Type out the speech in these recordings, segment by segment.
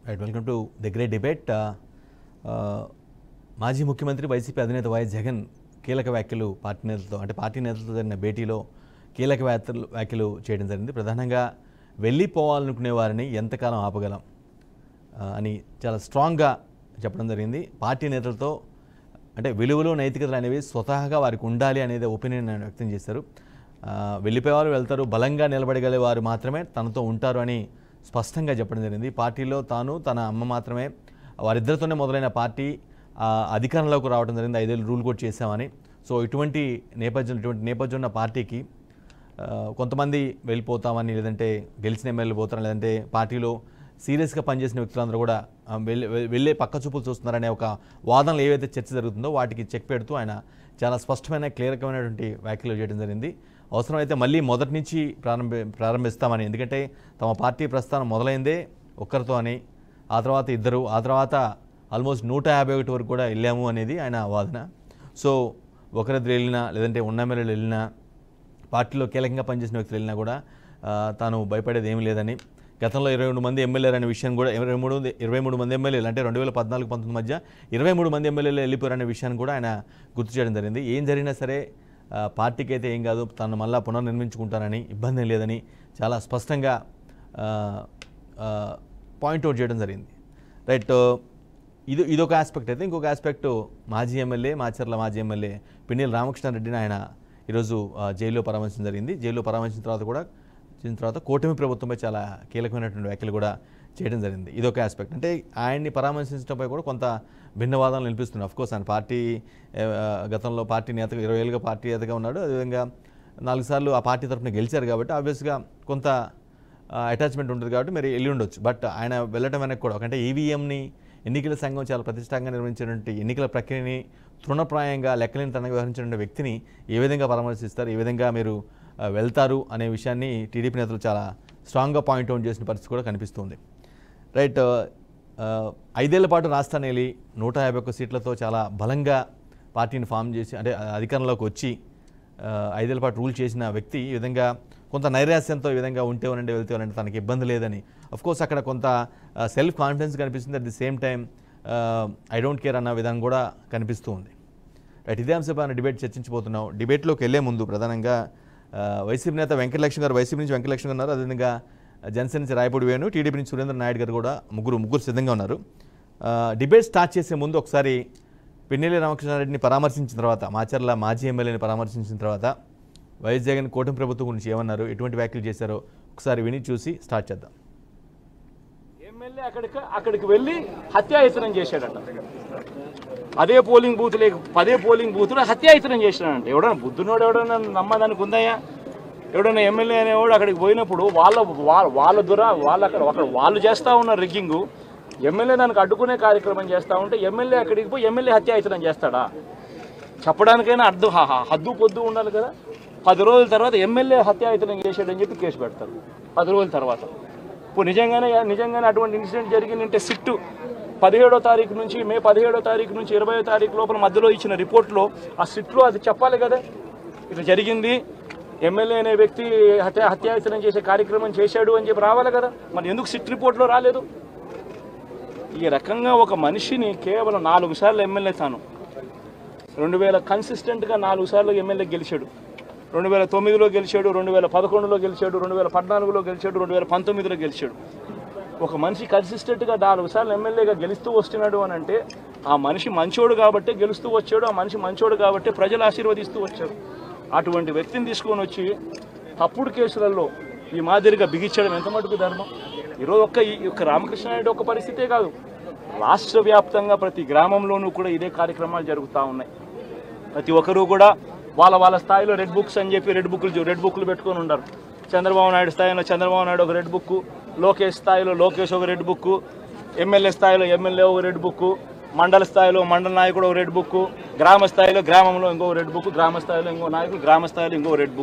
Right, welcome to the great debate. మాజీ ముఖ్యమంత్రి YCP అధినేత వైఎస్ జగన్ కీలక వ్యాఖ్యలు పార్టీ నేతలతో జరిగిన భేటీలో కీలక వ్యాఖ్యలు చేయడం జరిగింది. ప్రధానంగా వెళ్ళిపోవాలనుకునే వారిని ఎంతకాలం ఆపగలం అని చాలా స్ట్రాంగ్గా చెప్పడం జరిగింది. పార్టీ నేతలతో అంటే విలువలు నైతికతలు అనేవి స్వతహాగా వారికి ఉండాలి అనేది ఒపీనియన్ వ్యక్తం చేశారు. వెళ్ళిపోయేవారు వెళ్తారు, బలంగా నిలబడగలే వారు మాత్రమే తనతో ఉంటారు అని స్పష్టంగా చెప్పడం జరిగింది. పార్టీలో తాను తన అమ్మ మాత్రమే, వారిద్దరితోనే మొదలైన పార్టీ అధికారంలోకి రావడం జరిగింది. 5 ఏళ్ళు రూల్ కూడా చేశామని. సో ఇటువంటి నేపథ్యం ఉన్న పార్టీకి కొంతమంది వెళ్ళిపోతామని, లేదంటే గెలిచిన ఎమ్మెల్యేలు పోతారని, లేదంటే పార్టీలో సీరియస్గా పనిచేసిన వ్యక్తులందరూ కూడా వెళ్ళే పక్క చూపులు చూస్తున్నారనే ఒక వాదనలు ఏవైతే చర్చ జరుగుతుందో వాటికి చెక్ పెడుతూ ఆయన చాలా స్పష్టమైన క్లియర్మైనటువంటి వ్యాఖ్యలు చేయడం జరిగింది. అవసరమైతే మళ్ళీ మొదటి నుంచి ప్రారంభిస్తామని, ఎందుకంటే తమ పార్టీ ప్రస్థానం మొదలైందే ఒక్కరితో అని, ఆ తర్వాత ఇద్దరు, ఆ తర్వాత ఆల్మోస్ట్ 151 వరకు కూడా వెళ్ళాము అనేది ఆయన వాదన. సో ఒకరిద్దరు వెళ్ళినా, లేదంటే ఉన్న ఎమ్మెల్యేలు వెళ్ళినా, పార్టీలో కీలకంగా పనిచేసిన వ్యక్తులు వెళ్ళినా కూడా తాను భయపడేది ఏమీ లేదని, గతంలో 22 మంది ఎమ్మెల్యేలు అనే విషయం కూడా 23 మంది ఎమ్మెల్యేలు అంటే 2014-19 మధ్య 23 మంది ఎమ్మెల్యేలు వెళ్ళిపోయారనే విషయాన్ని కూడా ఆయన గుర్తు చేయడం జరిగింది. ఏం జరిగినా సరే పార్టీకి అయితే ఏం కాదు, తను మళ్ళీ పునర్నిర్మించుకుంటానని, ఇబ్బంది లేదని చాలా స్పష్టంగా పాయింట్అవుట్ చేయడం జరిగింది. రైట్, ఇదొక ఆస్పెక్ట్. అయితే ఇంకొక ఆస్పెక్ట్, మాచర్ల మాజీ ఎమ్మెల్యే పిన్నెల్లి రామకృష్ణారెడ్డిని ఆయన ఈరోజు జైల్లో పరామర్శించడం జరిగింది. జైల్లో పరామర్శించిన తర్వాత కూటమి ప్రభుత్వంపై చాలా కీలకమైనటువంటి వ్యాఖ్యలు కూడా చేయడం జరిగింది. ఇదొక ఆస్పెక్ట్. అంటే ఆయన్ని పరామర్శించడంపై కూడా కొంత భిన్నవాదాలు నిలిపిస్తున్నారు. అఫ్కోర్స్ ఆయన గతంలో పార్టీ నేతగా 20 ఏళ్ళుగా పార్టీ నేతగా ఉన్నాడు. అదేవిధంగా 4 సార్లు ఆ పార్టీ తరఫున గెలిచారు కాబట్టి ఆబ్వియస్గా కొంత అటాచ్మెంట్ ఉంటుంది కాబట్టి మరి వెళ్ళి ఉండొచ్చు. బట్ ఆయన వెళ్ళటం వెనక్కి కూడా అంటే ఈవీఎంని ఎన్నికల సంఘం చాలా ప్రతిష్టాంగా నిర్వహించినటువంటి ఎన్నికల ప్రక్రియని తృణప్రాయంగా లెక్కలేని తనగా వ్యవహరించిన వ్యక్తిని ఏ విధంగా పరామర్శిస్తారు, ఏ విధంగా మీరు వెళ్తారు అనే విషయాన్ని టీడీపీ నేతలు చాలా స్ట్రాంగ్గా పాయింట్అవుట్ చేసిన పరిస్థితి కూడా కనిపిస్తుంది. రైట్, 5 ఏళ్ల పాటు రాష్ట్రాన్ని వెళ్ళి 151 సీట్లతో చాలా బలంగా పార్టీని ఫామ్ చేసి అంటే అధికారంలోకి వచ్చి 5 ఏళ్ల పాటు రూల్ చేసిన వ్యక్తి ఈ విధంగా కొంత నైరాశ్యంతో ఈ విధంగా వెళ్తే తనకి ఇబ్బంది లేదని, అఫ్కోర్స్ అక్కడ కొంత సెల్ఫ్ కాన్ఫిడెన్స్ కనిపిస్తుంది. At the same time I don't care అన్న విధానం కూడా కనిపిస్తూ ఉంది. రైట్, ఇదే అంశంపై డిబేట్ చర్చించబోతున్నాం. డిబేట్లోకి వెళ్లే ముందు ప్రధానంగా వైసీపీ నేత వెంకటలక్ష్మి గారు, వైసీపీ నుంచి వెంకటలక్ష్మి ఉన్నారు, అదేవిధంగా జనసేన నుంచి రాయపూడి వేణు, టీడీపీ నుంచి సురేంద్ర నాయుడు గారు కూడా ముగ్గురు సిద్ధంగా ఉన్నారు. డిబేట్ స్టార్ట్ చేసే ముందు ఒకసారి పిన్నెల్లి రామకృష్ణారెడ్డిని పరామర్శించిన తర్వాత, మాచర్ల మాజీ ఎమ్మెల్యేని పరామర్శించిన తర్వాత వైఎస్ జగన్ కూటమి ప్రభుత్వం గురించి ఏమన్నారు, ఎటువంటి వ్యాఖ్యలు చేశారో ఒకసారి విని చూసి స్టార్ట్ చేద్దాం. ఎమ్మెల్యే అక్కడికి వెళ్ళి హత్యాయత్నం చేశాడట. అదే పోలింగ్ బూత్ 10 పోలింగ్ బూతులు హత్యాయత్నం చేసినాడంట. ఎవడన్నా బుద్ధునోడు ఎవడన్నా నమ్మదానికి ఉందయ్యా? ఎవడన్నా ఎమ్మెల్యే అనేవాడు అక్కడికి పోయినప్పుడు వాళ్ళు చేస్తూ ఉన్న రిగ్గింగు, ఎమ్మెల్యే దానికి అడ్డుకునే కార్యక్రమం చేస్తూ ఉంటే ఎమ్మెల్యే అక్కడికి పోయి ఎమ్మెల్యే హత్యాయత్నం చేస్తాడా? చెప్పడానికైనా హద్దు పొద్దు ఉండాలి కదా. 10 రోజుల తర్వాత ఎమ్మెల్యే హత్యాయత్నం చేశాడని చెప్పి కేసు పెడతారు 10 రోజుల తర్వాత. ఇప్పుడు నిజంగానే అటువంటి ఇన్సిడెంట్ జరిగిందంటే సిట్టు 17వ తారీఖు నుంచి మే 17వ తారీఖు నుంచి 20వ తారీఖు లోపల మధ్యలో ఇచ్చిన రిపోర్ట్లో ఆ సిట్లో అది చెప్పాలి కదా, ఇట్లా జరిగింది, ఎమ్మెల్యే అనే వ్యక్తి హత్యాయత్నం చేసే కార్యక్రమం చేశాడు అని చెప్పి రావాలి కదా. మరి ఎందుకు సిట్ రిపోర్ట్లో రాలేదు? ఈ రకంగా ఒక మనిషిని కేవలం 4 సార్లు ఎమ్మెల్యే, తాను 2000 కన్సిస్టెంట్గా 4 సార్లు ఎమ్మెల్యే గెలిచాడు. 2009లో గెలిచాడు, 2011లో గెలిచాడు, 2014లో గెలిచాడు, 2019లో గెలిచాడు. ఒక మనిషి కన్సిస్టెంట్గా 4 సార్లు ఎమ్మెల్యేగా గెలుస్తూ వస్తున్నాడు అని అంటే ఆ మనిషి మంచోడు కాబట్టే గెలుస్తూ వచ్చాడు, ఆ మనిషి మంచోడు కాబట్టే ప్రజలు ఆశీర్వదిస్తూ వచ్చారు. అటువంటి వ్యక్తిని తీసుకొని వచ్చి తప్పుడు కేసులలో ఈ మాదిరిగా బిగించడం ఎంత మటుకు ధర్మం? ఈరోజు ఒక్క రామకృష్ణారెడ్డి ఒక్క పరిస్థితే కాదు, రాష్ట్ర వ్యాప్తంగా ప్రతి గ్రామంలోనూ కూడా ఇదే కార్యక్రమాలు జరుగుతూ ఉన్నాయి. ప్రతి ఒక్కరూ కూడా వాళ్ళ స్థాయిలో రెడ్ బుక్స్ అని చెప్పి రెడ్ బుక్లు పెట్టుకొని ఉన్నారు. చంద్రబాబు నాయుడు స్థాయిలో చంద్రబాబు నాయుడు ఒక రెడ్ బుక్, లోకేష్ స్థాయిలో లోకేష్ ఒక రెడ్ బుక్, ఎమ్మెల్యే స్థాయిలో ఎమ్మెల్యే ఒక రెడ్ బుక్, మండల స్థాయిలో మండల నాయకుడు ఒక రెడ్ బుక్, గ్రామ స్థాయిలో గ్రామంలో ఇంకో రెడ్ బుక్, గ్రామ స్థాయిలో ఇంకో నాయకుడు, గ్రామ స్థాయిలో ఇంకో రెడ్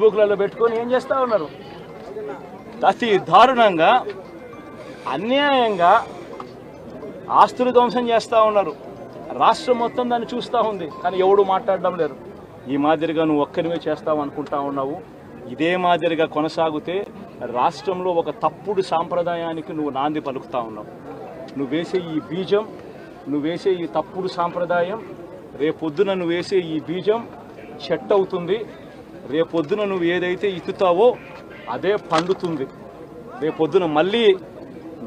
బుక్లలో పెట్టుకొని ఏం చేస్తూ ఉన్నారు? అతి దారుణంగా అన్యాయంగా ఆస్తులు ధ్వంసం చేస్తూ ఉన్నారు. రాష్ట్రం మొత్తం దాన్ని చూస్తూ ఉంది, కానీ ఎవడు మాట్లాడడం లేదు. ఈ మాదిరిగా నువ్వు ఒక్కరివే చేస్తావు అనుకుంటా ఉన్నావు. ఇదే మాదిరిగా కొనసాగితే రాష్ట్రంలో ఒక తప్పుడు సాంప్రదాయానికి నువ్వు నాంది పలుకుతా ఉన్నావు. నువ్వు వేసే ఈ బీజం, నువ్వు వేసే ఈ తప్పుడు సాంప్రదాయం, రేపొద్దున నువ్వు వేసే ఈ బీజం చెట్టు అవుతుంది. రేపొద్దున నువ్వు ఏదైతే ఇత్తుతావో అదే పండుతుంది. రేపొద్దున మళ్ళీ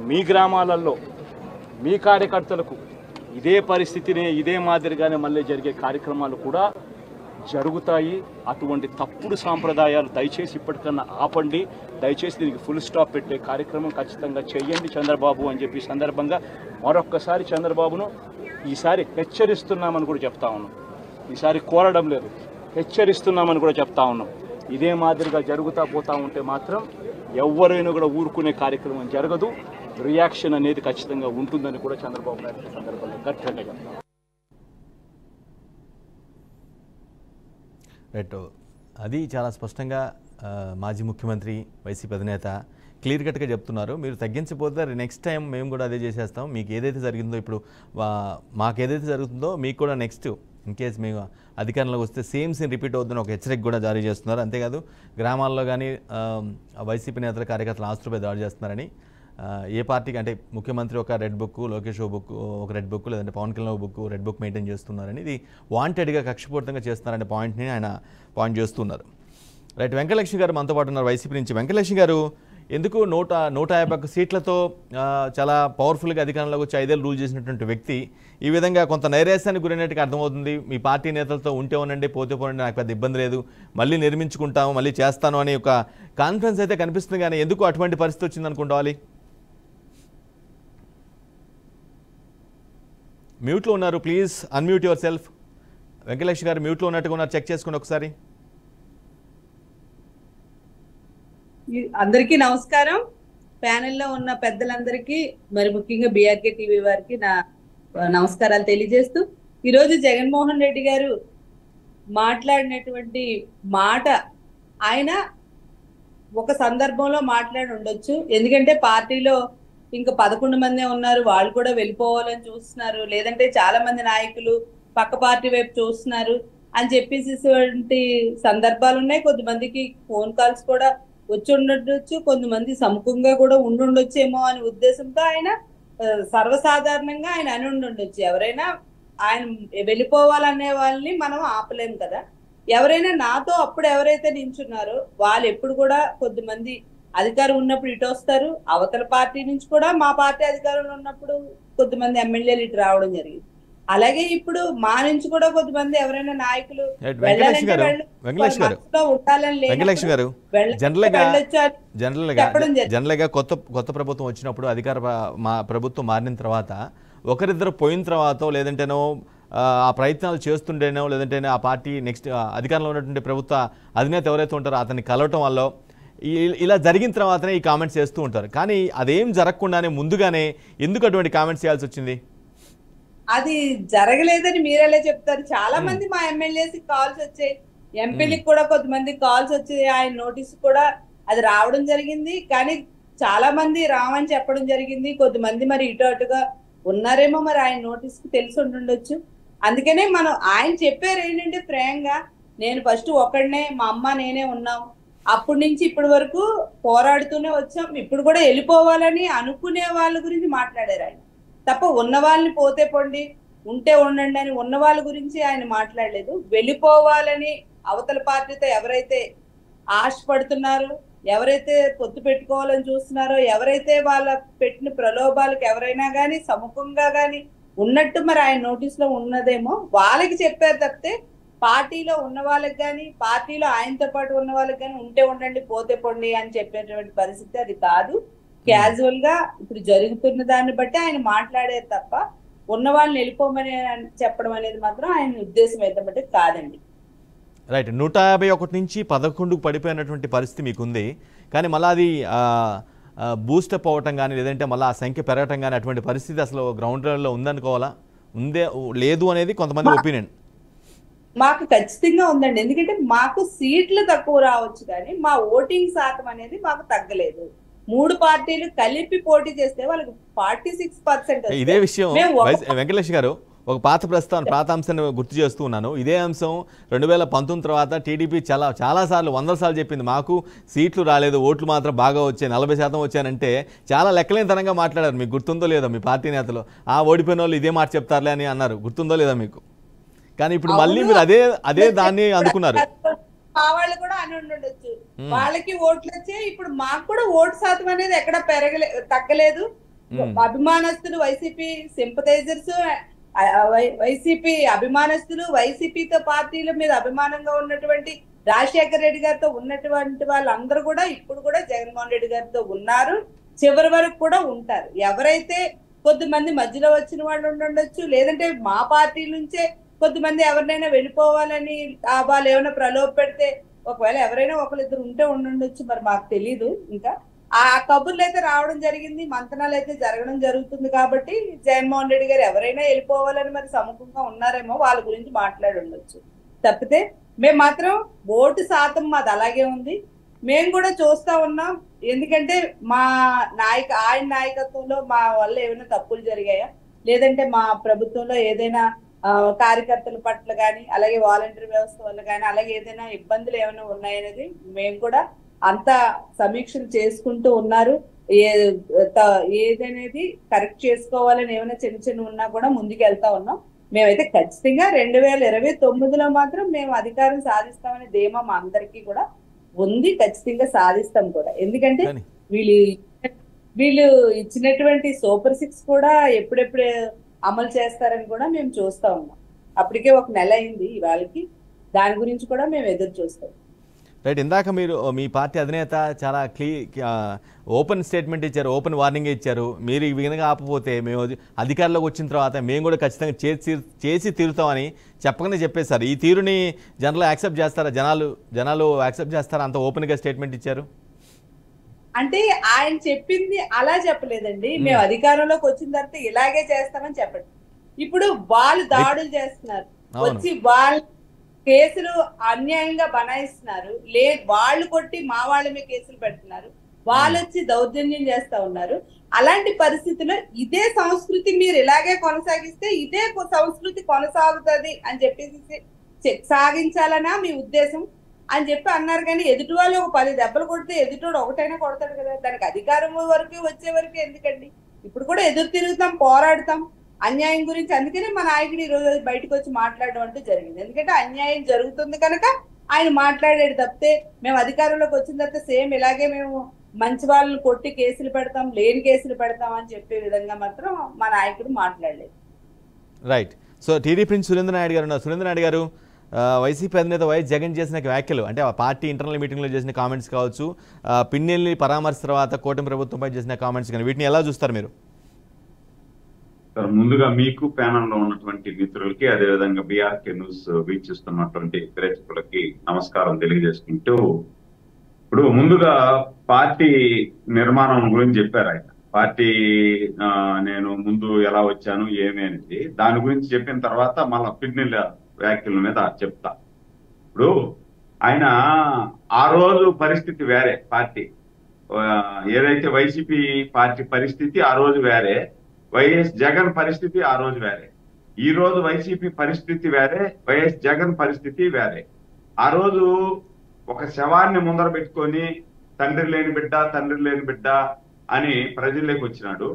మీ గ్రామాలలో మీ కార్యకర్తలకు ఇదే పరిస్థితినే, ఇదే మాదిరిగానే మళ్ళీ జరిగే కార్యక్రమాలు కూడా జరుగుతాయి. అటువంటి తప్పుడు సాంప్రదాయాలు దయచేసి ఇప్పటికన్నా ఆపండి. దయచేసి దీనికి ఫుల్ స్టాప్ పెట్టే కార్యక్రమం ఖచ్చితంగా చేయండి చంద్రబాబు అని చెప్పి సందర్భంగా మరొక్కసారి చంద్రబాబును ఈసారి హెచ్చరిస్తున్నామని కూడా చెప్తా ఉన్నాం. ఈసారి కోరడం లేదు, హెచ్చరిస్తున్నామని కూడా చెప్తా ఉన్నాం. ఇదే మాదిరిగా జరుగుతూ పోతూ ఉంటే మాత్రం ఎవరైనా కూడా ఊరుకునే కార్యక్రమం జరగదు. రియాక్షన్ అనేది ఖచ్చితంగా ఉంటుందని కూడా చంద్రబాబు నాయుడు సందర్భంగా గట్టిగా చెప్తాం. రైట్, అది చాలా స్పష్టంగా మాజీ ముఖ్యమంత్రి వైసీపీ అధినేత క్లియర్ కట్గా చెప్తున్నారు. మీరు తగ్గించకపోతే నెక్స్ట్ టైం మేము కూడా అదే చేసేస్తాం. మీకు ఏదైతే జరిగిందో ఇప్పుడు మాకు ఏదైతే జరుగుతుందో మీకు కూడా నెక్స్ట్ ఇన్ కేసు మేము అధికారంలోకి వస్తే సేమ్ సీన్ రిపీట్ అవుతుందని ఒక హెచ్చరిక కూడా జారీ చేస్తున్నారు. అంతేకాదు గ్రామాల్లో కానీ వైసీపీ నేతల కార్యకర్తల ఆస్తులపై దాడి చేస్తున్నారని, ఏ పార్టీకి అంటే ముఖ్యమంత్రి ఒక రెడ్ బుక్, లోకేష్ బుక్ ఒక రెడ్ బుక్, లేదంటే Pawan Kalyan book red book maintain చేస్తున్నారని, ఇది వాంటెడ్గా కక్షపూరితంగా చేస్తున్నారనే పాయింట్ని ఆయన పాయింట్ చేస్తున్నారు. రైట్, వెంకటలక్ష్మి గారు మనతో పాటు ఉన్నారు వైసీపీ నుంచి. వెంకటలక్ష్మి గారు, ఎందుకు 151 సీట్లతో చాలా పవర్ఫుల్గా అధికారంలోకి వచ్చి 5 ఏళ్ళు రూల్ చేసినటువంటి వ్యక్తి ఈ విధంగా కొంత నైరాశ్యానికి గురైనట్టుగా అర్థమవుతుంది. మీ పార్టీ నేతలతో ఉంటే ఉండండి, పోతే పోనండి, నాకు పెద్ద ఇబ్బంది లేదు, మళ్ళీ నిర్మించుకుంటాము, మళ్ళీ చేస్తాను అనే ఒక కాన్ఫిడెన్స్ అయితే కనిపిస్తుంది. కానీ ఎందుకు అటువంటి పరిస్థితి వచ్చింది అనుకుంటావాలి? మ్యూట్లో ఉన్నారు, please unmute your self. Venkatalakshmi గారు మ్యూట్లో ఉన్నట్టుగా ఉన్నారు, చెక్ చేసుకోండి ఒకసారి. అందరికీ నమస్కారం. ప్యానెల్లో ఉన్న పెద్దలందరికీ, మరి ముఖ్యంగా బీఆర్కే టీవీ వారికి నా నమస్కారాలు తెలియజేస్తూ, ఈరోజు జగన్మోహన్ రెడ్డి గారు మాట్లాడినటువంటి మాట ఆయన ఒక సందర్భంలో మాట్లాడి ఉండొచ్చు. ఎందుకంటే పార్టీలో ఇంకా 11 మందే ఉన్నారు, వాళ్ళు కూడా వెళ్ళిపోవాలని చూస్తున్నారు, లేదంటే చాలా మంది నాయకులు పక్క పార్టీ వైపు చూస్తున్నారు అని చెప్పేసి సందర్భాలు ఉన్నాయి. కొద్దిమందికి ఫోన్ కాల్స్ కూడా వచ్చి ఉండొచ్చు, కొంతమంది సముఖంగా కూడా ఉండుండొచ్చేమో అనే ఉద్దేశంతో ఆయన సర్వసాధారణంగా ఆయన అని ఉండొచ్చు. ఎవరైనా ఆయన వెళ్ళిపోవాలనే వాళ్ళని మనం ఆపలేము కదా. ఎవరైనా నాతో అప్పుడు ఎవరైతే నించున్నారో వాళ్ళు ఎప్పుడు కూడా కొద్దిమంది అధికారం ఉన్నప్పుడు ఇటు వస్తారు, అవతల పార్టీ నుంచి కూడా మా పార్టీ అధికారంలో ఉన్నప్పుడు కొద్దిమంది ఎమ్మెల్యేలు ఇటు రావడం జరిగింది. అలాగే ఇప్పుడు మా నుంచి కూడా కొద్దిమంది ఎవరైనా నాయకులు జనరల్గా కొత్త ప్రభుత్వం వచ్చినప్పుడు మా ప్రభుత్వం మారిన తర్వాత ఒకరిద్దరు పోయిన తర్వాత, లేదంటేనో ఆ ప్రయత్నాలు చేస్తుంటేనో, లేదంటే ఆ పార్టీ నెక్స్ట్ అధికారంలో ఉన్నటువంటి ప్రభుత్వ అధినేత ఎవరైతే ఉంటారో అతన్ని కలవటం వల్ల ఇలా జరిగిన తర్వాతనే ఈ కామెంట్స్ చేస్తూ ఉంటారు. కానీ అదేం జరగకుండానే ముందుగానే ఎందుకు అటువంటి కామెంట్స్ చేయాల్సి వచ్చింది? అది జరగలేదని మీరెలా చెప్తారు? చాలా మంది మా ఎమ్మెల్యేస్ కాల్స్ వచ్చాయి, ఎంపీలకు కూడా కొంతమంది కాల్స్ వచ్చాయి, ఆయన నోటీస్ కూడా అది రావడం జరిగింది. కానీ చాలా మంది రామని చెప్పడం జరిగింది. కొద్దిమంది మరి ఇటు అటుగా ఉన్నారేమో, మరి ఆయన నోటీస్ కి తెలిసి ఉంటుండొచ్చు. అందుకనే మనం ఆయన చెప్పారు ఏంటంటే, ప్రేమగా నేను ఫస్ట్ ఒక్కడనే, మా అమ్మ నేనే ఉన్నాం, అప్పటి నుంచి ఇప్పటి వరకు పోరాడుతూనే వచ్చాం, ఇప్పుడు కూడా వెళ్ళిపోవాలని అనుకునే వాళ్ళ గురించి మాట్లాడారు ఆయన తప్ప ఉన్న వాళ్ళని పోతే పొండి ఉంటే ఉండండి అని ఉన్న వాళ్ళ గురించి ఆయన మాట్లాడలేదు. వెళ్ళిపోవాలని అవతల పార్టీతో ఎవరైతే ఆశపడుతున్నారో, ఎవరైతే పొత్తు పెట్టుకోవాలని చూస్తున్నారో, ఎవరైతే వాళ్ళ పెట్టిన ప్రలోభాలకు ఎవరైనా కానీ సముఖంగా కానీ ఉన్నట్టు మరి ఆయన నోటీస్ లో ఉన్నదేమో వాళ్ళకి చెప్పారు తప్పితే పార్టీలో ఉన్న వాళ్ళకి కానీ, పార్టీలో ఆయనతో పాటు ఉన్న వాళ్ళకి కానీ ఉంటే ఉండండి పోతే పొండి అని చెప్పేటువంటి పరిస్థితి అది కాదు. క్యాజువల్ గా ఇప్పుడు జరుగుతున్న దాన్ని బట్టి ఆయన మాట్లాడేది తప్ప ఉన్న వాళ్ళని వెళ్ళిపోమని చెప్పడం అనేది మాత్రం ఆయన ఉద్దేశం అయితే కాదండి. రైట్, 151 నుంచి 11కు పడిపోయినటువంటి పరిస్థితి మీకుంది. కానీ మళ్ళీ అది బూస్టప్ అవ్వటం కానీ, లేదంటే మళ్ళీ ఆ సంఖ్య పెరగటం కానీ అటువంటి పరిస్థితి అసలు గ్రౌండ్ లెవెల్లో ఉందనుకోవాలా? లేదు అనేది కొంతమంది ఒపీనియన్. మాకు ఖచ్చితంగా ఉందండి. ఎందుకంటే మాకు సీట్లు తక్కువ రావచ్చు కానీ మా ఓటింగ్ శాతం అనేది మాకు తగ్గలేదు. 3 పార్టీలు కలిపి పోటీ చేస్తే వాళ్ళకి 46%. ఇదే విషయం వెంకటలక్ష్మి గారు ఒక పాత అంశాన్ని గుర్తు చేస్తూ ఉన్నాను. ఇదే అంశం 2019 తర్వాత టీడీపీ చాలాసార్లు 100 సార్లు చెప్పింది, మాకు సీట్లు రాలేదు, ఓట్లు మాత్రం బాగా వచ్చాయి, 40% వచ్చానంటే చాలా లెక్కలేనితనంగా మాట్లాడారు. మీకు గుర్తుందో లేదో మీ పార్టీ నేతలు, ఓడిపోయిన వాళ్ళు ఇదే మాట చెప్తారులే అని అన్నారు. గుర్తుందో లేదా మీకు? కానీ ఇప్పుడు మళ్ళీ మీరు అదే దాన్ని అందుకున్నారు. మా వాళ్ళు కూడా అని ఉండొచ్చు, వాళ్ళకి ఓట్లు వచ్చాయి, ఇప్పుడు మాకు కూడా ఓటు శాతం అనేది ఎక్కడ తగ్గలేదు. అభిమానస్తులు, వైసీపీ సింపథైజర్స్, వైసీపీ అభిమానస్తులు, వైసీపీతో పార్టీల మీద అభిమానంగా ఉన్నటువంటి రాజశేఖర రెడ్డి గారితో ఉన్నటువంటి వాళ్ళందరూ కూడా ఇప్పుడు కూడా జగన్మోహన్ రెడ్డి గారితో ఉన్నారు, చివరి వరకు కూడా ఉంటారు. ఎవరైతే కొద్దిమంది మధ్యలో వచ్చిన వాళ్ళు ఉండొచ్చు, లేదంటే మా పార్టీ నుంచే కొద్దిమంది ఎవరినైనా వెళ్ళిపోవాలని వాళ్ళు ఏమైనా ప్రలోభ పెడితే ఒకవేళ ఎవరైనా ఒకరిద్దరు ఉంటే ఉండొచ్చు, మరి మాకు తెలీదు. ఇంకా ఆ కబుర్లు అయితే రావడం జరిగింది, మంతనాలు అయితే జరగడం జరుగుతుంది. కాబట్టి జగన్మోహన్ రెడ్డి గారు ఎవరైనా వెళ్ళిపోవాలని మరి సముఖంగా ఉన్నారేమో, వాళ్ళ గురించి మాట్లాడి ఉండొచ్చు. తప్పితే మేము మాత్రం ఓటు శాతం మాది అలాగే ఉంది. మేము కూడా చూస్తా ఉన్నాం, ఎందుకంటే ఆయన నాయకత్వంలో మా వల్ల ఏమైనా తప్పులు జరిగాయా, లేదంటే మా ప్రభుత్వంలో ఏదైనా కార్యకర్తల పట్ల కానీ, అలాగే వాలంటీర్ వ్యవస్థ వల్ల కానీ, అలాగే ఏదైనా ఇబ్బందులు ఏమైనా ఉన్నాయనేది మేము కూడా అంత సమీక్షలు చేసుకుంటూ ఉన్నారు. ఏదనేది కరెక్ట్ చేసుకోవాలని ఏమైనా చిన్న ఉన్నా కూడా ముందుకు వెళ్తా ఉన్నాం. మేమైతే ఖచ్చితంగా 2029లో మాత్రం మేము అధికారం సాధిస్తామనే ధీమా మా అందరికీ కూడా ఉంది, ఖచ్చితంగా సాధిస్తాం కూడా. ఎందుకంటే వీళ్ళు ఇచ్చినటువంటి సూపర్ 6 కూడా ఎప్పుడెప్పుడు అమలు చేస్తారని కూడా మేము చూస్తా ఉన్నాం. అప్పటికే 1 నెల అయింది ఇవాళకి, దాని గురించి కూడా మేము ఎదురు చూస్తాం. రైట్. ఇందాక మీరు మీ పార్టీ అధినేత చాలా ఓపెన్ స్టేట్మెంట్ ఇచ్చారు, ఓపెన్ వార్నింగ్ ఇచ్చారు. మీరు ఈ విధంగా ఆపపోతే మేము అధికారంలోకి వచ్చిన తర్వాత మేము కూడా ఖచ్చితంగా చేసి తీరుతామని చెప్పగానే చెప్పేశారు. ఈ తీరుని జనాలు యాక్సెప్ట్ చేస్తారా? జనాలు యాక్సెప్ట్ చేస్తారా? అంత ఓపెన్గా స్టేట్మెంట్ ఇచ్చారు. అంటే ఆయన చెప్పింది అలా చెప్పలేదండి, మేము అధికారంలోకి వచ్చిన తర్వాత ఇలాగే చేస్తామని చెప్పండి. ఇప్పుడు వాళ్ళు దాడులు చేస్తున్నారు, వచ్చి వాళ్ళు కేసులు అన్యాయంగా బనాయిస్తున్నారు, వాళ్ళు కొట్టి మా వాళ్ళ మీద కేసులు పెడుతున్నారు, వాళ్ళు వచ్చి దౌర్జన్యం చేస్తా ఉన్నారు. అలాంటి పరిస్థితుల్లో ఇదే సంస్కృతి మీరు ఇలాగే కొనసాగిస్తే ఇదే సంస్కృతి కొనసాగుతుంది అని చెప్పేసి సాగించాలనా మీ ఉద్దేశం అని చెప్పి అన్నారు. కానీ ఎదుటి వాళ్ళు ఒక 10 దెబ్బలు కొడితే ఎదుటోడు ఒకటైనా కొడతాడు కదా, దానికి అధికారం వరకు వచ్చే వరకు ఎందుకండి? ఇప్పుడు కూడా ఎదురు తిరుగుతాం, పోరాడతాం అన్యాయం గురించి. అందుకనే మా నాయకుడు ఈ రోజు బయటకు వచ్చి మాట్లాడడం అంటూ జరిగింది. ఎందుకంటే అన్యాయం జరుగుతుంది కనుక ఆయన మాట్లాడాడు. తప్పితే మేము అధికారంలోకి వచ్చిన తర్వాత సేమ్ ఇలాగే మేము మంచి వాళ్ళని కొట్టి కేసులు పెడతాం, లేని కేసులు పెడతాం అని చెప్పే విధంగా మాత్రం మా నాయకుడు మాట్లాడలేదు. రైట్. సో టీడీపీ నుంచి సురేంద్ర నాయుడు గారు ఉన్నారు. సురేంద్ర నాయుడు గారు, వైసీపీ అధినేత వైఎస్ జగన్ చేసిన వ్యాఖ్యలు, అంటే పార్టీ ఇంటర్నల్ మీటింగ్లో చేసిన కామెంట్స్ కావచ్చు, పిన్నెల్లి పరామర్శ తర్వాత కూటమి ప్రభుత్వంపై చేసిన కామెంట్స్ కానీ, వీటిని ఎలా చూస్తారు మీరు? ముందుగా మీకు ప్యానల్లో ఉన్నటువంటి మిత్రులకి, అదేవిధంగా బీఆర్కే న్యూస్ వీక్షిస్తున్నటువంటి ప్రేక్షకులకి నమస్కారం తెలియజేసుకుంటూ, ఇప్పుడు ముందుగా పార్టీ నిర్మాణం గురించి చెప్పారు ఆయన. పార్టీ నేను ముందు ఎలా వచ్చాను ఏమి అనేది దాని గురించి చెప్పిన తర్వాత మళ్ళా పిన్నెల వ్యాఖ్యల మీద చెప్తా. ఇప్పుడు ఆయన ఆ రోజు పరిస్థితి వేరే, పార్టీ ఏదైతే వైసీపీ పార్టీ పరిస్థితి ఆ రోజు వేరే, వైఎస్ జగన్ పరిస్థితి ఆ రోజు వేరే. ఈ రోజు వైసీపీ పరిస్థితి వేరే, వైఎస్ జగన్ పరిస్థితి వేరే. ఆ రోజు ఒక శవాన్ని ముందర పెట్టుకొని తండ్రి లేని బిడ్డ అని ప్రజల్లోకి వచ్చినాడు.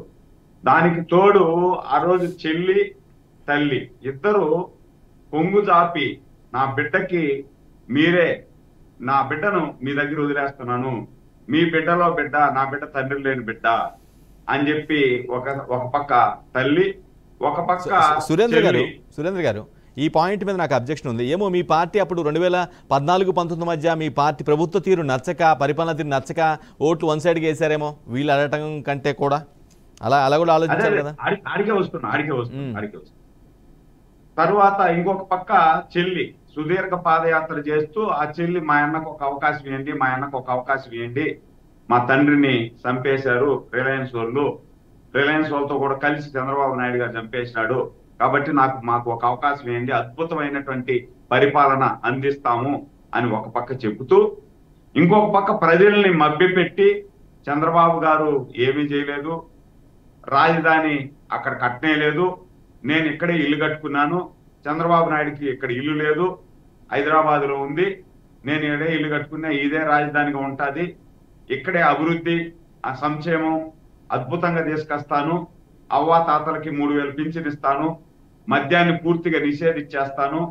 దానికి తోడు ఆ రోజు చెల్లి తల్లి ఇద్దరు పొంగు చాపి నా బిడ్డకి మీరే, నా బిడ్డను మీ దగ్గర వదిలేస్తున్నాను, మీ బిడ్డలో బిడ్డ, నా బిడ్డ తండ్రి లేని బిడ్డ అని చెప్పి ఒక పక్క తల్లి, ఒక పక్క సురేంద్ర గారు ఈ పాయింట్ మీద నాకు అబ్జెక్షన్ ఉంది. ఏమో మీ పార్టీ అప్పుడు 2014-19 మధ్య మీ పార్టీ ప్రభుత్వ తీరు నచ్చక, పరిపాలన తీరు నచ్చక ఓట్లు వన్ సైడ్కి వేసారేమో వీళ్ళు అడగటం కంటే కూడా, అలా కూడా ఆలోచించారు కదా. ఆడికే వస్తున్నా. తర్వాత ఇంకొక పక్క చెల్లి సుదీర్ఘ పాదయాత్ర చేస్తూ, ఆ చెల్లి మా అన్నకు ఒక అవకాశం ఇవ్వండి, మా తండ్రిని చంపేశారు రిలయన్స్ వాళ్ళతో కూడా కలిసి చంద్రబాబు నాయుడు గారు చంపేసినాడు, కాబట్టి మాకు ఒక అవకాశం ఇవ్వండి, అద్భుతమైనటువంటి పరిపాలన అందిస్తాము అని ఒక పక్క చెబుతూ, ఇంకొక పక్క ప్రజల్ని మభ్యపెట్టి చంద్రబాబు గారు ఏమీ చేయలేదు, రాజధాని అక్కడ కట్టనేలేదు, నేను ఇక్కడే ఇల్లు కట్టుకున్నాను, చంద్రబాబు నాయుడుకి ఇక్కడ ఇల్లు లేదు, హైదరాబాద్ లో ఉంది, నేను ఇక్కడే ఇల్లు కట్టుకున్నా, ఇదే రాజధానిగా ఉంటుంది, ఇక్కడే అభివృద్ధి ఆ సంక్షేమం అద్భుతంగా తీసుకొస్తాను, అవ్వా తాతలకి 3,000 పింఛన్ ఇస్తాను, మద్యాన్ని పూర్తిగా నిషేధించేస్తాను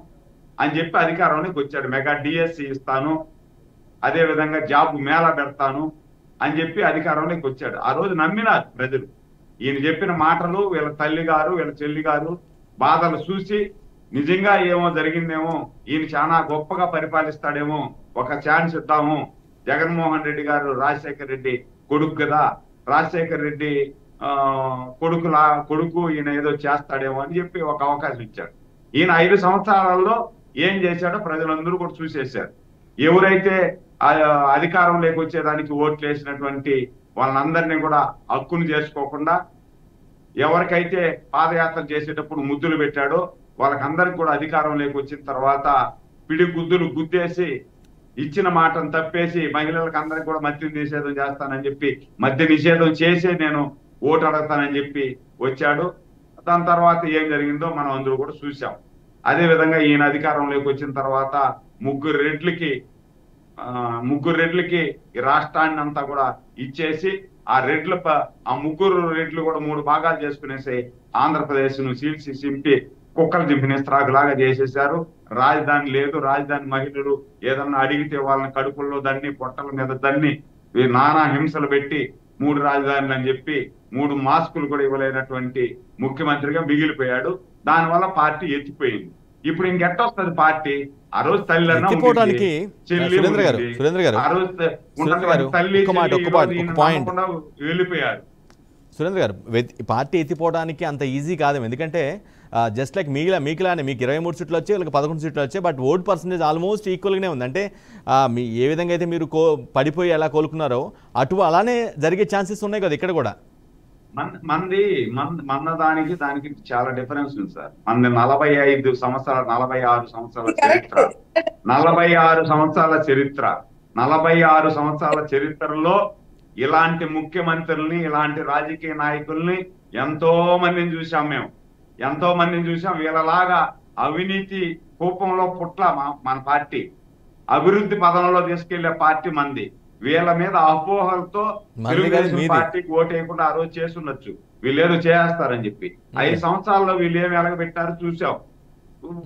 అని చెప్పి అధికారంలోకి వచ్చాడు. మెగా డిఎస్సి ఇస్తాను, అదే విధంగా జాబ్ మేళా పెడతాను అని చెప్పి అధికారంలోకి వచ్చాడు. ఆ రోజు నమ్మినారు ప్రజలు. ఈయన చెప్పిన మాటలు, వీళ్ళ తల్లి గారు వీళ్ళ చెల్లి గారు బాధలు చూసి నిజంగా ఏమో జరిగిందేమో, ఈయన చాలా గొప్పగా పరిపాలిస్తాడేమో, ఒక ఛాన్స్ ఇద్దాము, జగన్మోహన్ రెడ్డి గారు రాజశేఖర రెడ్డి కొడుకు కదా, రాజశేఖర రెడ్డి కొడుకు ఈయన ఏదో చేస్తాడేమో అని చెప్పి ఒక అవకాశం ఇచ్చాడు. ఈయన 5 సంవత్సరాలలో ఏం చేశాడో ప్రజలందరూ కూడా చూసేశారు. ఎవరైతే అధికారంలోకి వచ్చేదానికి ఓట్లు వేసినటువంటి వాళ్ళందరినీ కూడా హక్కును చేసుకోకుండా, ఎవరికైతే పాదయాత్ర చేసేటప్పుడు ముద్దులు పెట్టాడో వాళ్ళకందరికి కూడా అధికారంలోకి వచ్చిన తర్వాత పిడి గుద్దులు గుద్దేసి ఇచ్చిన మాటను తప్పేసి మహిళలకు అందరికి కూడా మద్య నిషేధం చేస్తానని చెప్పి మద్య నిషేధం చేసే నేను ఓటు అడగతానని చెప్పి వచ్చాడు. దాని తర్వాత ఏం జరిగిందో మనం అందరూ కూడా చూసాం. అదే విధంగా ఈయన అధికారంలోకి వచ్చిన తర్వాత ముగ్గురు రెడ్లకి ఈ రాష్ట్రాన్ని అంతా కూడా ఇచ్చేసి ఆ ముగ్గురు రెడ్లు కూడా 3 భాగాలు చేసుకునేసి ఆంధ్రప్రదేశ్ ను చీల్చి చింపి కుక్కలు చింపిన స్త్రాగులాగా చేసేశారు. రాజధాని లేదు, రాజధాని మహిళలు ఏదన్నా అడిగితే వాళ్ళని కడుపుల్లో దాన్ని పొట్టల మీద దాన్ని నానా హింసలు పెట్టి 3 రాజధానులు అని చెప్పి 3 మాస్కులు కూడా ఇవ్వలేనటువంటి ముఖ్యమంత్రిగా మిగిలిపోయాడు. దానివల్ల పార్టీ ఎత్తిపోయింది. ఇప్పుడు ఇంకెట్టొస్తుంది పార్టీ? ఆ రోజు తల్లి వెళ్ళిపోయారు. సురేంద్ర గారు, పార్టీ ఎత్తిపోవడానికి అంత ఈజీ కాదేమో. ఎందుకంటే జస్ట్ లైక్ మీకులానే మీకు 23 సీట్లు వచ్చాయి, వీళ్ళకి 11 సీట్లు వచ్చాయి, బట్ ఓట్ పర్సంటేజ్ ఆల్మోస్ట్ ఈక్వల్గానే ఉంది. అంటే మీ ఏ విధంగా అయితే మీరు పడిపోయి ఎలా కోలుకున్నారో అలానే జరిగే ఛాన్సెస్ ఉన్నాయి కదా ఇక్కడ కూడా. మన దానికి చాలా డిఫరెన్స్ ఉంది సార్. మన 46 సంవత్సరాల చరిత్రలో ఇలాంటి ముఖ్యమంత్రుల్ని, ఇలాంటి రాజకీయ నాయకుల్ని ఎంతో మందిని చూసాం. మేము ఎంతో మందిని చూసాం. వీళ్ళలాగా అవినీతి కూపంలో పుట్ల మన పార్టీ, అభివృద్ధి పదంలో తీసుకెళ్లే పార్టీ మంది. వీళ్ళ మీద అపోహలతో తెలుగుదేశం పార్టీకి ఓటేయకుండా ఆ రోజు చేస్తుండొచ్చు, వీళ్ళేదో చేస్తారని చెప్పి. 5 సంవత్సరాల్లో వీళ్ళు ఏమి ఎలగబెట్టారో చూసాం.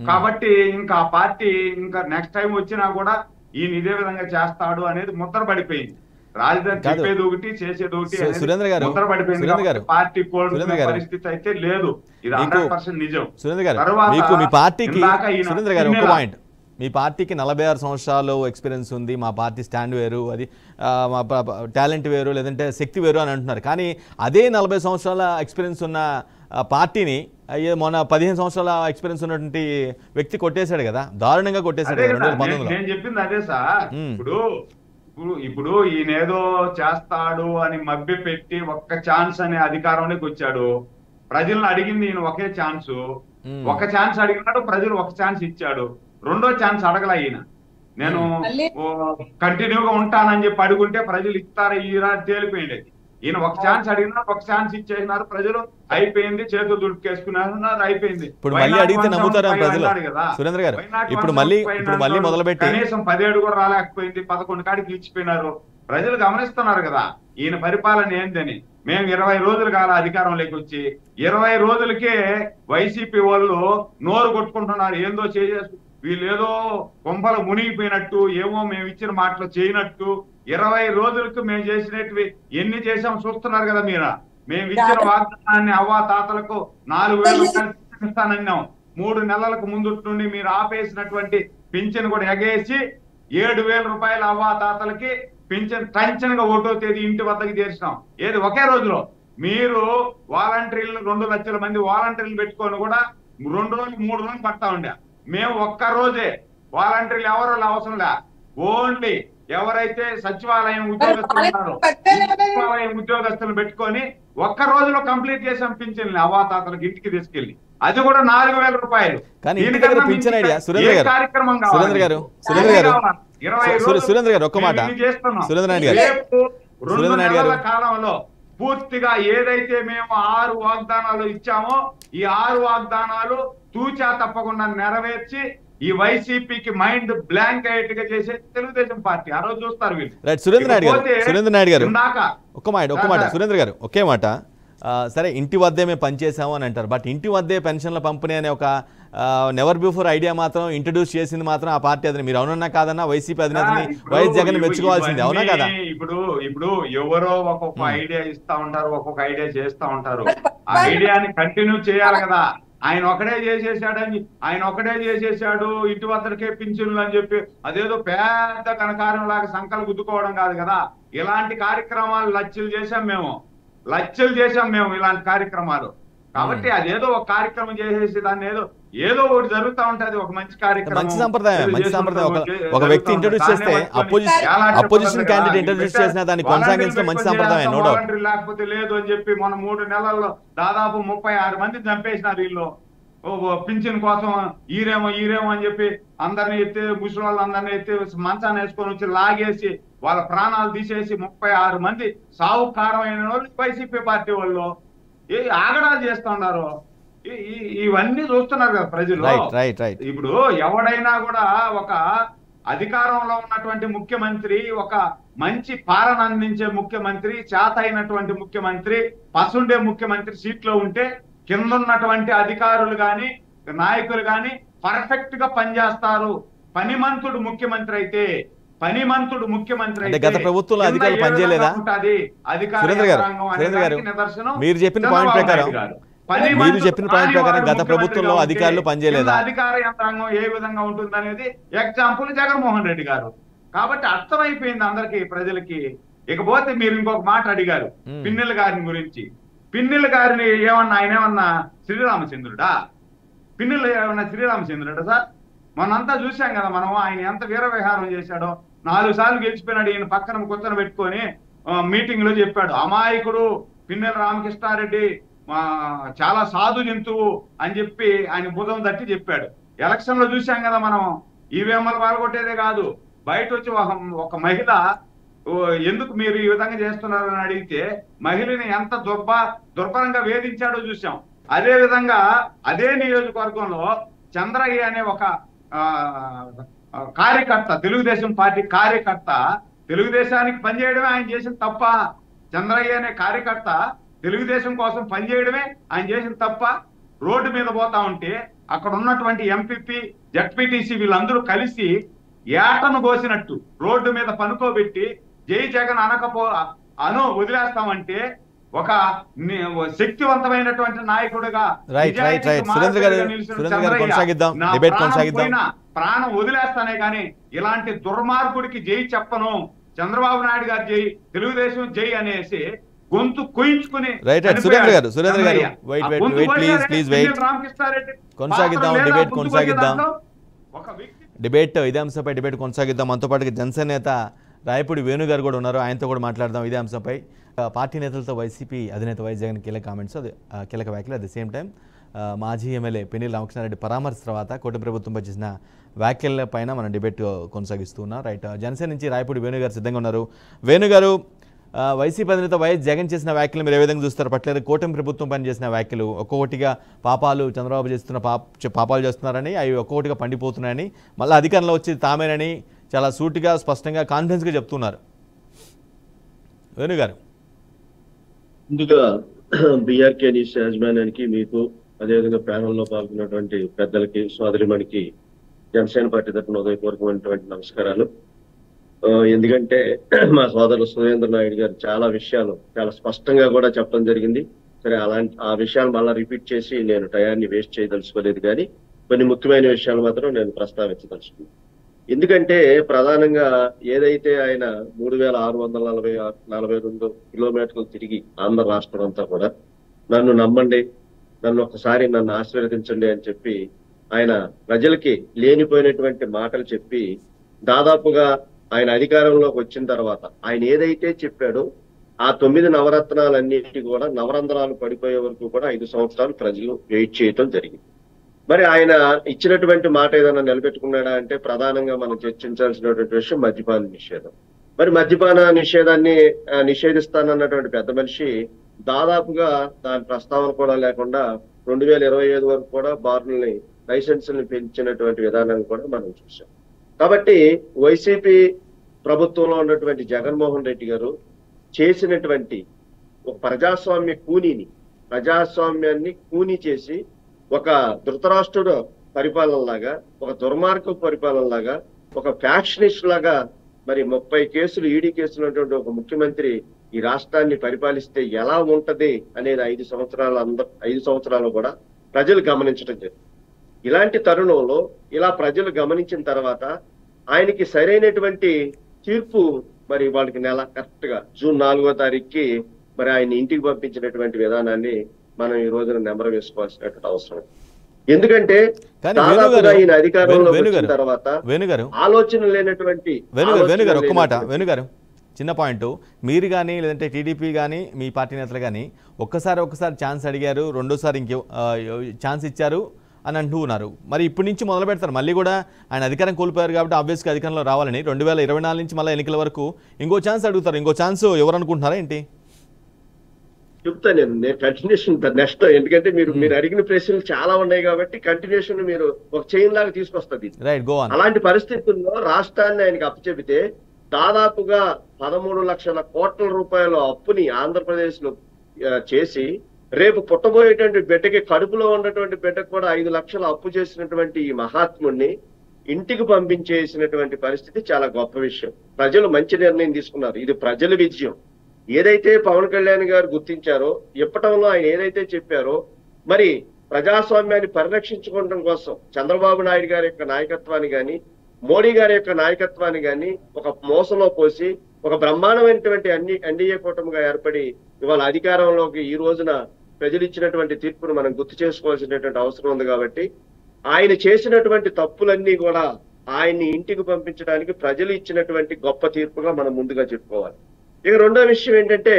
కాబట్టి ఇంకా ఆ పార్టీ ఇంకా నెక్స్ట్ టైం వచ్చినా కూడా ఈయన ఇదే విధంగా చేస్తాడు అనేది ముద్ర పడిపోయింది. రాజధాని చెప్పేది ఒకటి, చేసేది ఒకటి ముద్ర పడిపోయింది. పార్టీ కోల్పోయిన పరిస్థితి అయితే లేదు. ఇది 100% నిజం. సురేంద్ర గారు, మీ పార్టీకి సురేంద్ర గారు ఒక పాయింట్, మీ పార్టీకి 46 సంవత్సరాలు ఎక్స్పీరియన్స్ ఉంది, మా పార్టీ స్టాండ్ వేరు, అది మా టాలెంట్ వేరు, లేదంటే శక్తి వేరు అని అంటున్నారు. కానీ అదే 40 సంవత్సరాల ఎక్స్పీరియన్స్ ఉన్న పార్టీని మొన్న 15 సంవత్సరాల ఎక్స్పీరియన్స్ ఉన్నటువంటి వ్యక్తి కొట్టేశాడు కదా, దారుణంగా కొట్టేశాడు 2019లో. నేను చెప్పింది అదే సార్. ఇప్పుడు ఈయనేదో చేస్తాడు అని మభ్య పెట్టి ఒక్క ఛాన్స్ అనే అధికారంలోకి వచ్చాడు. ప్రజలను అడిగింది ఈయన ఒకే ఛాన్స్, ఒక ఛాన్స్ అడిగినాడు, ప్రజలు ఒక ఛాన్స్ ఇచ్చాడు. రెండో ఛాన్స్ అడగల ఈయన. నేను కంటిన్యూగా ఉంటానని చెప్పి అడుగుంటే ప్రజలు ఇస్తారా ఈరా తేలిపోయింది. ఈయన ఒక ఛాన్స్ అడిగినా ఒక ఛాన్స్ ఇచ్చేసినారు ప్రజలు, అయిపోయింది, చేతులు దుడికేసుకున్నారు, అయిపోయింది. ఇప్పుడు మళ్ళీ అడిగితే నమ్ముతారా ప్రజలు? సురేంద్ర గారు, ఇప్పుడు మళ్ళీ మొదలుపెట్టి కనీసం 17 కూడా రాలేకపోయింది, 11 కాడికి ఇచ్చిపోయినారు. ప్రజలు గమనిస్తున్నారు కదా ఈయన పరిపాలన ఏందని. మేము 20 రోజులు కాల అధికారంలోకి వచ్చి 20 రోజులకే వైసీపీ వాళ్ళు నోరు కొట్టుకుంటున్నారు. ఏందో చేసేసు, వీళ్ళు ఏదో కొంపలు మునిగిపోయినట్టు, ఏమో మేము ఇచ్చిన మాటలు చేయనట్టు. 20 రోజులకు మేము చేసినట్టు ఎన్ని చేసాం చూస్తున్నారు కదా మీరు. మేము ఇచ్చిన వాగ్దానాన్ని అవ్వా తాతలకు 4,000 రూపాయలు ఇస్తానన్నాం. 3 నెలలకు ముందు నుండి మీరు ఆపేసినటువంటి పింఛన్ కూడా ఎగేసి 7,000 రూపాయలు అవ్వా తాతలకి పింఛన్ టెన్షన్గా 1వ తేదీ ఇంటి వద్దకు చేర్చినాం. ఏది ఒకే రోజులో. మీరు వాలంటీర్లు 2 లక్షల మంది వాలంటీర్లు పెట్టుకొని కూడా 2 రోజులు 3 రోజులు పడతా ఉండే. మేము ఒక్క రోజే వాలంటీర్లు ఎవరో అవసరం లే, ఓన్లీ ఎవరైతే సచివాలయం ఉద్యోగస్తులు ఉన్నారో సచివాలయం ఉద్యోగస్తులు పెట్టుకొని ఒక్క రోజులో కంప్లీట్ చేసాం పింఛన్లు అవ్వాతాతలకు ఇంటికి తీసుకెళ్లి. అది కూడా 4,000 రూపాయలు. సురేంద్ర గారు ఒక్క మాట, సురేంద్ర నాయుడు గారు కాలంలో పూర్తిగా ఏదైతే మేము 6 వాగ్దానాలు ఇచ్చామో ఈ 6 వాగ్దానాలు తూచా తప్పకుండా నెరవేర్చి ఈ వైసీపీకి మైండ్ బ్లాంక్ అయ్యేట్టుగా చేసే తెలుగుదేశం పార్టీ. ఆ రోజు చూస్తారు వీళ్ళు. రైట్, సురేంద్ర నాయుడు గారు ఒక్క మాట సురేంద్ర గారు ఒకే మాట. సరే, ఇంటి వద్దే మేము పనిచేసాము అని అంటారు, బట్ ఇంటి వద్దే పెన్షన్ల పంపిణీ అనే ఒక నెవర్ బిఫోర్ ఐడియా మాత్రం ఇంట్రడ్యూస్ చేసింది మాత్రం ఆ పార్టీ అధినేత. మీరు అవునన్నా కాదన్నా వైసీపీ అధినేతని వైఎస్ జగన్ మెచ్చుకోవాల్సింది, అవునా కదా? ఇప్పుడు ఎవరో ఒక్కొక్క ఐడియా ఇస్తా ఉంటారు, ఒక్కొక్క ఐడియా చేస్తా ఉంటారు. ఆ ఐడియాని కంటిన్యూ చేయాలి కదా. ఆయన ఒకడే చేసేసాడు ఇంటి వద్దకే పింఛన్లు అని చెప్పి అదేదో పెద్ద కనకారం లాగా సంకలు గుద్దుకోవడం కాదు కదా. ఇలాంటి కార్యక్రమాలు లక్షలు చేశాం మేము ఇలాంటి కార్యక్రమాలు. కాబట్టి అదేదో ఒక కార్యక్రమం చేసేసి దాన్ని ఏదో ఒకటి జరుగుతూ ఉంటది. ఒక మంచి కార్యక్రమం, మంచి సంప్రదాయం. ఒక వ్యక్తి ఇంట్రడ్యూస్ చేస్తే అపోజిషన్ క్యాండిడేట్ ఇంట్రడ్యూస్ చేసిన దాన్ని కొనసాగించడం మంచి సంప్రదాయం, నో డౌట్. లేకపోతే లేదు అని చెప్పి మనం 3 నెలల్లో దాదాపు 36 మంది చంపేసినారు వీళ్ళు పింఛన్ కోసం. ఈరేమో అని చెప్పి అందరిని ఎత్తి ముసలి వాళ్ళందరినీ ఎత్తి మంచాన్ని వేసుకొని వచ్చి లాగేసి వాళ్ళ ప్రాణాలు తీసేసి 36 మంది సావు కారమైన వాళ్ళు వైసీపీ పార్టీ వాళ్ళు ఆగడాలు చేస్తున్నారు. ఇవన్నీ చూస్తున్నారు కదా ప్రజలు. ఇప్పుడు ఎవడైనా కూడా ఒక అధికారంలో ఉన్నటువంటి ముఖ్యమంత్రి, ఒక మంచి పాలన అందించే ముఖ్యమంత్రి, చేత అయినటువంటి ముఖ్యమంత్రి, పసుండే ముఖ్యమంత్రి సీట్లో ఉంటే కింద ఉన్నటువంటి అధికారులు గాని నాయకులు గాని పర్ఫెక్ట్ గా పనిచేస్తారు. పనిమంతుడు ముఖ్యమంత్రి అయితే గత ప్రభుత్వంలో అధికారులు పనిచేయలేదా? సురేంద్ర గారు, మీరు చెప్పిన పాయింట్ ప్రకారం గత ప్రభుత్వంలో అధికారులు పనిచేయలేదా? అధికార యంత్రాంగం ఏ విధంగా ఉంటుంది అనేది ఎగ్జాంపుల్ జగన్మోహన్ రెడ్డి గారు. కాబట్టి అర్థమైపోయింది అందరికి, ప్రజలకి. ఇకపోతే మీరు ఇంకొక మాట అడిగారు పిన్నెల గారిని గురించి. పిన్నెల గారిని ఆయన ఏమన్నా శ్రీరామచంద్రుడా? పిన్నెలు ఏమన్నా శ్రీరామచంద్రుడా సార్? మనంతా చూసాం కదా మనం, ఆయన ఎంత వీర విహారం చేశాడో. 4 సార్లు గెలిచిపోయినాడు. ఈయన పక్కన కొత్తను పెట్టుకొని మీటింగ్ లో చెప్పాడు, అమాయకుడు పిన్నెల రామకృష్ణారెడ్డి చాలా సాధు జంతువు అని చెప్పి ఆయన భుజం తట్టి చెప్పాడు. ఎలక్షన్ లో చూసాం కదా మనం, ఈవీఎంలు పాల్గొట్టేదే కాదు, బయట వచ్చి ఒక మహిళ ఎందుకు మీరు ఈ విధంగా చేస్తున్నారని అడిగితే మహిళని ఎంత దుర్భరంగా వేధించాడో చూసాం. అదే విధంగా అదే నియోజకవర్గంలో చంద్రయ్య అనే ఒక కార్యకర్త, తెలుగుదేశం పార్టీ కార్యకర్త, తెలుగుదేశానికి పనిచేయడమే ఆయన చేసిన తప్ప. చంద్రయ్య అనే కార్యకర్త తెలుగుదేశం కోసం పనిచేయడమే ఆయన చేసిన తప్ప. రోడ్డు మీద పోతా ఉంటే అక్కడ ఉన్నటువంటి ఎంపీపీ, జడ్పీటీసీ వీళ్ళందరూ కలిసి ఏటను కోసినట్టు రోడ్డు మీద పనుకోబెట్టి జై జగన్ వదిలేస్తామంటే ఒక శక్తివంతమైనటువంటి నాయకుడిగా ప్రాణం వదిలేస్తానే కానీ ఇలాంటి దుర్మార్గుడికి జై చెప్పను, చంద్రబాబు నాయుడు గారు జై, తెలుగుదేశం జై అనేసి గొంతు కొయించుకుని డిబేట్ ఇదే అంశంపై డిబేట్ కొనసాగిద్దాం. మనతో పాటు జనసేన నేత రాయపూడి వేణు గారు కూడా ఉన్నారు, ఆయనతో కూడా మాట్లాడదాం ఇదే అంశంపై. పార్టీ నేతలతో వైసీపీ అధినేత వైఎస్ జగన్ కీలక కామెంట్స్, కీలక వ్యాఖ్యలు. అట్ ద సేమ్ టైం మాజీ ఎమ్మెల్యే పిన్నెల రామకృష్ణారెడ్డి పరామర్శ తర్వాత కూటమి ప్రభుత్వంపై చేసిన వ్యాఖ్యల పైన మనం డిబేట్ కొనసాగిస్తున్నాం. రైట్, జనసేన నుంచి రాయపూడి వేణు గారు సిద్ధంగా ఉన్నారు. వేణు గారు, వైసీపీ అధినేత వైఎస్ జగన్ చేసిన వ్యాఖ్యలు మీరు ఏ విధంగా చూస్తారు? పట్లేదు కూటమి ప్రభుత్వం పని చేసిన వ్యాఖ్యలు ఒక్కొక్కటిగా పాపాలు చంద్రబాబు చేస్తున్న పాపాలు చేస్తున్నారని, అవి ఒక్కొక్కటిగా పండిపోతున్నాయని, మళ్ళీ అధికారంలో వచ్చి తామేనని చాలా సూటిగా స్పష్టంగా కాన్ఫిడెన్స్గా చెప్తున్నారు. వేణు గారు, ముందుగా బీఆర్కే న్యూస్ యాజమాన్యానికి, మీకు అదేవిధంగా ప్యానెల్లో పాల్గొన్నటువంటి పెద్దలకి, సోదరిమణికి జనసేన పార్టీ తరఫున హృదయపూర్వకమైనటువంటి నమస్కారాలు. ఎందుకంటే మా సోదరులు సురేంద్ర నాయుడు గారు చాలా విషయాలు చాలా స్పష్టంగా కూడా చెప్పడం జరిగింది. సరే, ఆ విషయాలు మళ్ళీ రిపీట్ చేసి నేను టయాన్ని వేస్ట్ చేయదలుచుకోలేదు, కానీ కొన్ని ముఖ్యమైన విషయాలు మాత్రం నేను ప్రస్తావించదలుచుకున్నాను. ఎందుకంటే ప్రధానంగా ఏదైతే ఆయన 3642 కిలోమీటర్లు తిరిగి ఆంధ్ర రాష్ట్రం అంతా కూడా నన్ను నమ్మండి, ఒక్కసారి నన్ను ఆశీర్వదించండి అని చెప్పి ఆయన ప్రజలకి లేనిపోయినటువంటి మాటలు చెప్పి, దాదాపుగా ఆయన అధికారంలోకి వచ్చిన తర్వాత ఆయన ఏదైతే చెప్పాడో ఆ 9 నవరత్నాలన్నిటి కూడా నవరంధ్రాలు పడిపోయే వరకు కూడా 5 సంవత్సరాలు ప్రజలు వెయిట్ చేయటం జరిగింది. మరి ఆయన ఇచ్చినటువంటి మాట ఏదైనా నిలబెట్టుకున్నాడా అంటే ప్రధానంగా మనం చర్చించాల్సినటువంటి విషయం మద్యపాన నిషేధం. మరి మద్యపాన నిషేధాన్ని నిషేధిస్తానన్నటువంటి పెద్ద మనిషి దాదాపుగా దాని ప్రస్తావన కూడా లేకుండా 2025 వరకు కూడా బార్లని లైసెన్సులను పెంచినటువంటి విధానాన్ని కూడా మనం చూసాం. కాబట్టి వైసీపీ ప్రభుత్వంలో ఉన్నటువంటి జగన్మోహన్ రెడ్డి గారు చేసినటువంటి ఒక ప్రజాస్వామ్యాన్ని కూని చేసి ఒక ధృతరాష్ట్రుడు పరిపాలనలాగా, ఒక దుర్మార్గ పరిపాలనలాగా, ఒక ఫ్యాక్షనిస్ట్ లాగా మరి 30 కేసులు ఈడీ కేసులు ఉన్నటువంటి ఒక ముఖ్యమంత్రి ఈ రాష్ట్రాన్ని పరిపాలిస్తే ఎలా ఉంటది అనేది 5 సంవత్సరాలు కూడా ప్రజలు గమనించడం జరిగింది. ఇలాంటి తరుణంలో ఇలా ప్రజలు గమనించిన తర్వాత ఆయనకి సరైనటువంటి తీర్పు మరి వాళ్ళకి కరెక్ట్ గా జూన్ 4వ తారీఖుకి మరి ఆయన ఇంటికి పంపించినటువంటి విధానాన్ని మనం ఈ రోజున నెంబర్ వేసుకోవాల్సినటువంటి అవసరం. ఎందుకంటే దాదాపుగా ఈయన అధికారంలో వచ్చిన తర్వాత ఆలోచన లేనటువంటి వేణుగారు ఒక్క మాట, వేణుగారు చిన్న పాయింట్, మీరు కానీ లేదంటే టీడీపీ కానీ మీ పార్టీ నేతలు కానీ ఒక్కసారి ఛాన్స్ అడిగారు, రెండోసారి ఇంకో ఛాన్స్ ఇచ్చారు అని అంటూ ఉన్నారు. మరి ఇప్పటి నుంచి మొదలు పెడతారు, మళ్ళీ కూడా ఆయన అధికారం కోల్పోయారు కాబట్టి ఆబ్వియస్గా అధికారంలో రావాలని 2024 నుంచి మళ్ళీ ఎన్నికల వరకు ఇంకో ఛాన్స్ అడుగుతారు. ఇంకో ఛాన్స్ ఎవరు అనుకుంటున్నారా ఏంటి? చెప్తా నేను కంటిన్యూషన్ నెక్స్ట్, ఎందుకంటే మీరు అడిగిన ప్రశ్నలు చాలా ఉన్నాయి కాబట్టి కంటిన్యూషన్ మీరు ఒక చైన్ లాగా తీసుకొస్తుంది. అలాంటి పరిస్థితుల్లో రాష్ట్రాన్ని ఆయనకి అప్పచెబితే దాదాపుగా 13 లక్షల కోట్ల రూపాయల అప్పుని ఆంధ్రప్రదేశ్ లో చేసి రేపు పుట్టబోయేటువంటి బిడ్డకి, కడుపులో ఉన్నటువంటి బిడ్డకు కూడా 5 లక్షల అప్పు చేసినటువంటి ఈ మహాత్ముడిని ఇంటికి పంపించేసినటువంటి పరిస్థితి చాలా గొప్ప విషయం. ప్రజలు మంచి నిర్ణయం తీసుకున్నారు. ఇది ప్రజల విజయం. ఏదైతే పవన్ కళ్యాణ్ గారు గుర్తించారో, ఇప్పటంలో ఆయన ఏదైతే చెప్పారో, మరి ప్రజాస్వామ్యాన్ని పరిరక్షించుకోవడం కోసం చంద్రబాబు నాయుడు గారి యొక్క నాయకత్వాన్ని కానీ, మోడీ గారి యొక్క నాయకత్వాన్ని కానీ ఒక మోసలో పోసి ఒక బ్రహ్మాండమైనటువంటి ఎన్డీఏ కూటమిగా ఏర్పడి ఇవాళ అధికారంలోకి ఈ రోజున ప్రజలు ఇచ్చినటువంటి తీర్పును మనం గుర్తు చేసుకోవాల్సినటువంటి అవసరం ఉంది. కాబట్టి ఆయన చేసినటువంటి తప్పులన్నీ కూడా ఆయన్ని ఇంటికి పంపించడానికి ప్రజలు ఇచ్చినటువంటి గొప్ప తీర్పుగా మనం ముందుగా చెప్పుకోవాలి. ఇక రెండో విషయం ఏంటంటే,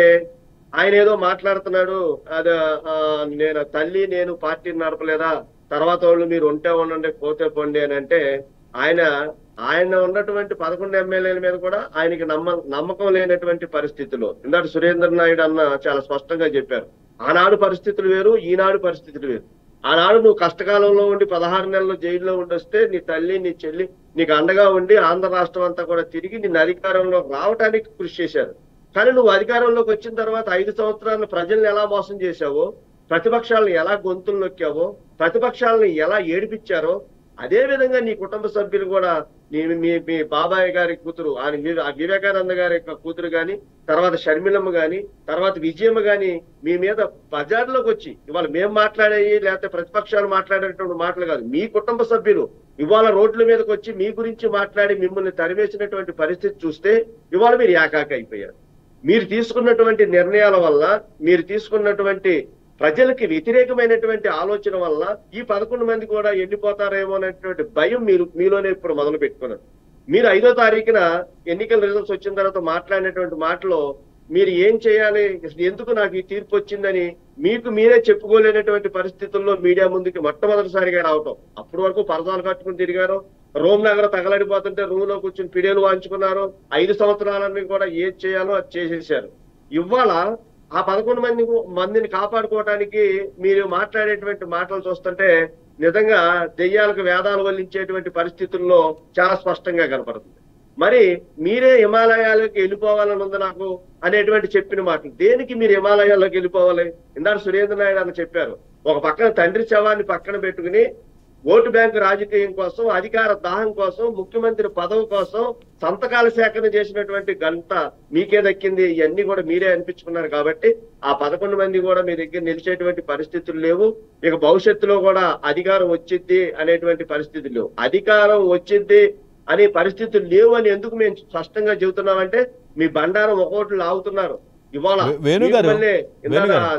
ఆయన ఏదో మాట్లాడుతున్నాడు, నేను పార్టీని నడపలేదా, తర్వాత వాళ్ళు మీరు ఉంటే ఉండండి పోతే పోండి అని అంటే, ఆయన ఉన్నటువంటి 11 ఎమ్మెల్యేల మీద కూడా ఆయనకి నమ్మకం లేనటువంటి పరిస్థితుల్లో ఇందాక సురేంద్ర నాయుడు అన్న చాలా స్పష్టంగా చెప్పారు. ఆనాడు పరిస్థితులు వేరు, ఈనాడు పరిస్థితులు వేరు. ఆనాడు నువ్వు కష్టకాలంలో ఉండి 16 నెలలు జైల్లో ఉండొస్తే నీ తల్లి నీ చెల్లి నీకు అండగా ఉండి ఆంధ్ర రాష్ట్రం అంతా కూడా తిరిగి నిన్ను అధికారంలో రావడానికి కృషి చేశారు. కానీ నువ్వు అధికారంలోకి వచ్చిన తర్వాత 5 సంవత్సరాలు ప్రజల్ని ఎలా మోసం చేశావో, ప్రతిపక్షాలను ఎలా గొంతులు నొక్కావో, ప్రతిపక్షాలను ఎలా ఏడిపించారో, అదే విధంగా నీ కుటుంబ సభ్యులు కూడా మీ బాబాయ్ గారి కూతురు వివేకానంద గారి యొక్క కూతురు గాని, తర్వాత షర్మిలమ్మ గాని, తర్వాత విజయమ్మ గాని మీ మీద బజార్లోకి వచ్చి ఇవాళ మేము మాట్లాడేవి లేకపోతే ప్రతిపక్షాలు మాట్లాడేటువంటి మాటలు కాదు, మీ కుటుంబ సభ్యులు ఇవాళ రోడ్ల మీదకి వచ్చి మీ గురించి మాట్లాడి మిమ్మల్ని తరివేసినటువంటి పరిస్థితి చూస్తే ఇవాళ మీరు ఏకాకి అయిపోయారు. మీరు తీసుకున్నటువంటి నిర్ణయాల వల్ల, మీరు తీసుకున్నటువంటి ప్రజలకి వ్యతిరేకమైనటువంటి ఆలోచన వల్ల ఈ 11 మంది కూడా ఎండిపోతారేమో అనేటువంటి భయం మీలోనే ఇప్పుడు మొదలు పెట్టుకున్నారు. మీరు 5వ తారీఖున ఎన్నికల రిజల్ట్స్ వచ్చిన తర్వాత మాట్లాడినటువంటి మాటలో మీరు ఏం చేయాలి, ఎందుకు నాకు ఈ తీర్పు వచ్చిందని మీకు మీరే చెప్పుకోలేనటువంటి పరిస్థితుల్లో మీడియా ముందుకి మొట్టమొదటిసారిగా రావటం. అప్పటి వరకు పరదాలు కట్టుకుని తిరిగారు, రోమ్ నగర తగలడిపోతుంటే రూమ్ లో కూర్చొని పిడియలు వాంచుకున్నారు. 5 సంవత్సరాలన్నీ కూడా ఏది చేయాలో అది చేసేసారు. ఇవాళ ఆ 11 మందిని కాపాడుకోవడానికి మీరు మాట్లాడేటువంటి మాటలు చూస్తుంటే నిజంగా దెయ్యాలకు వేదాలు వల్లించేటువంటి పరిస్థితుల్లో చాలా స్పష్టంగా కనపడుతుంది. మరి మీరే హిమాలయాలకు వెళ్ళిపోవాలని ఉంది నాకు అనేటువంటి చెప్పిన మాటలు. దేనికి మీరు హిమాలయాల్లోకి వెళ్ళిపోవాలి? ఇందాక సురేంద్ర నాయుడు అని చెప్పారు, ఒక పక్కన తండ్రి శవాన్ని పక్కన పెట్టుకుని ఓటు బ్యాంకు రాజకీయం కోసం, అధికార దాహం కోసం, ముఖ్యమంత్రి పదవి కోసం సంతకాల సేకరణ చేసినటువంటి గంట మీకే దక్కింది. ఇవన్నీ కూడా మీరే అనిపించుకున్నారు. కాబట్టి ఆ 11 మంది కూడా మీ దగ్గర నిలిచేటువంటి పరిస్థితులు లేవు. ఇక భవిష్యత్తులో కూడా అధికారం వచ్చిద్ది అనేటువంటి పరిస్థితులు లేవు. అధికారం వచ్చిద్ది అనే పరిస్థితులు లేవు అని ఎందుకు మేము స్పష్టంగా చెబుతున్నామంటే, మీ బండారం ఒక్కోట్లు లాగుతున్నారు. ఇవాళ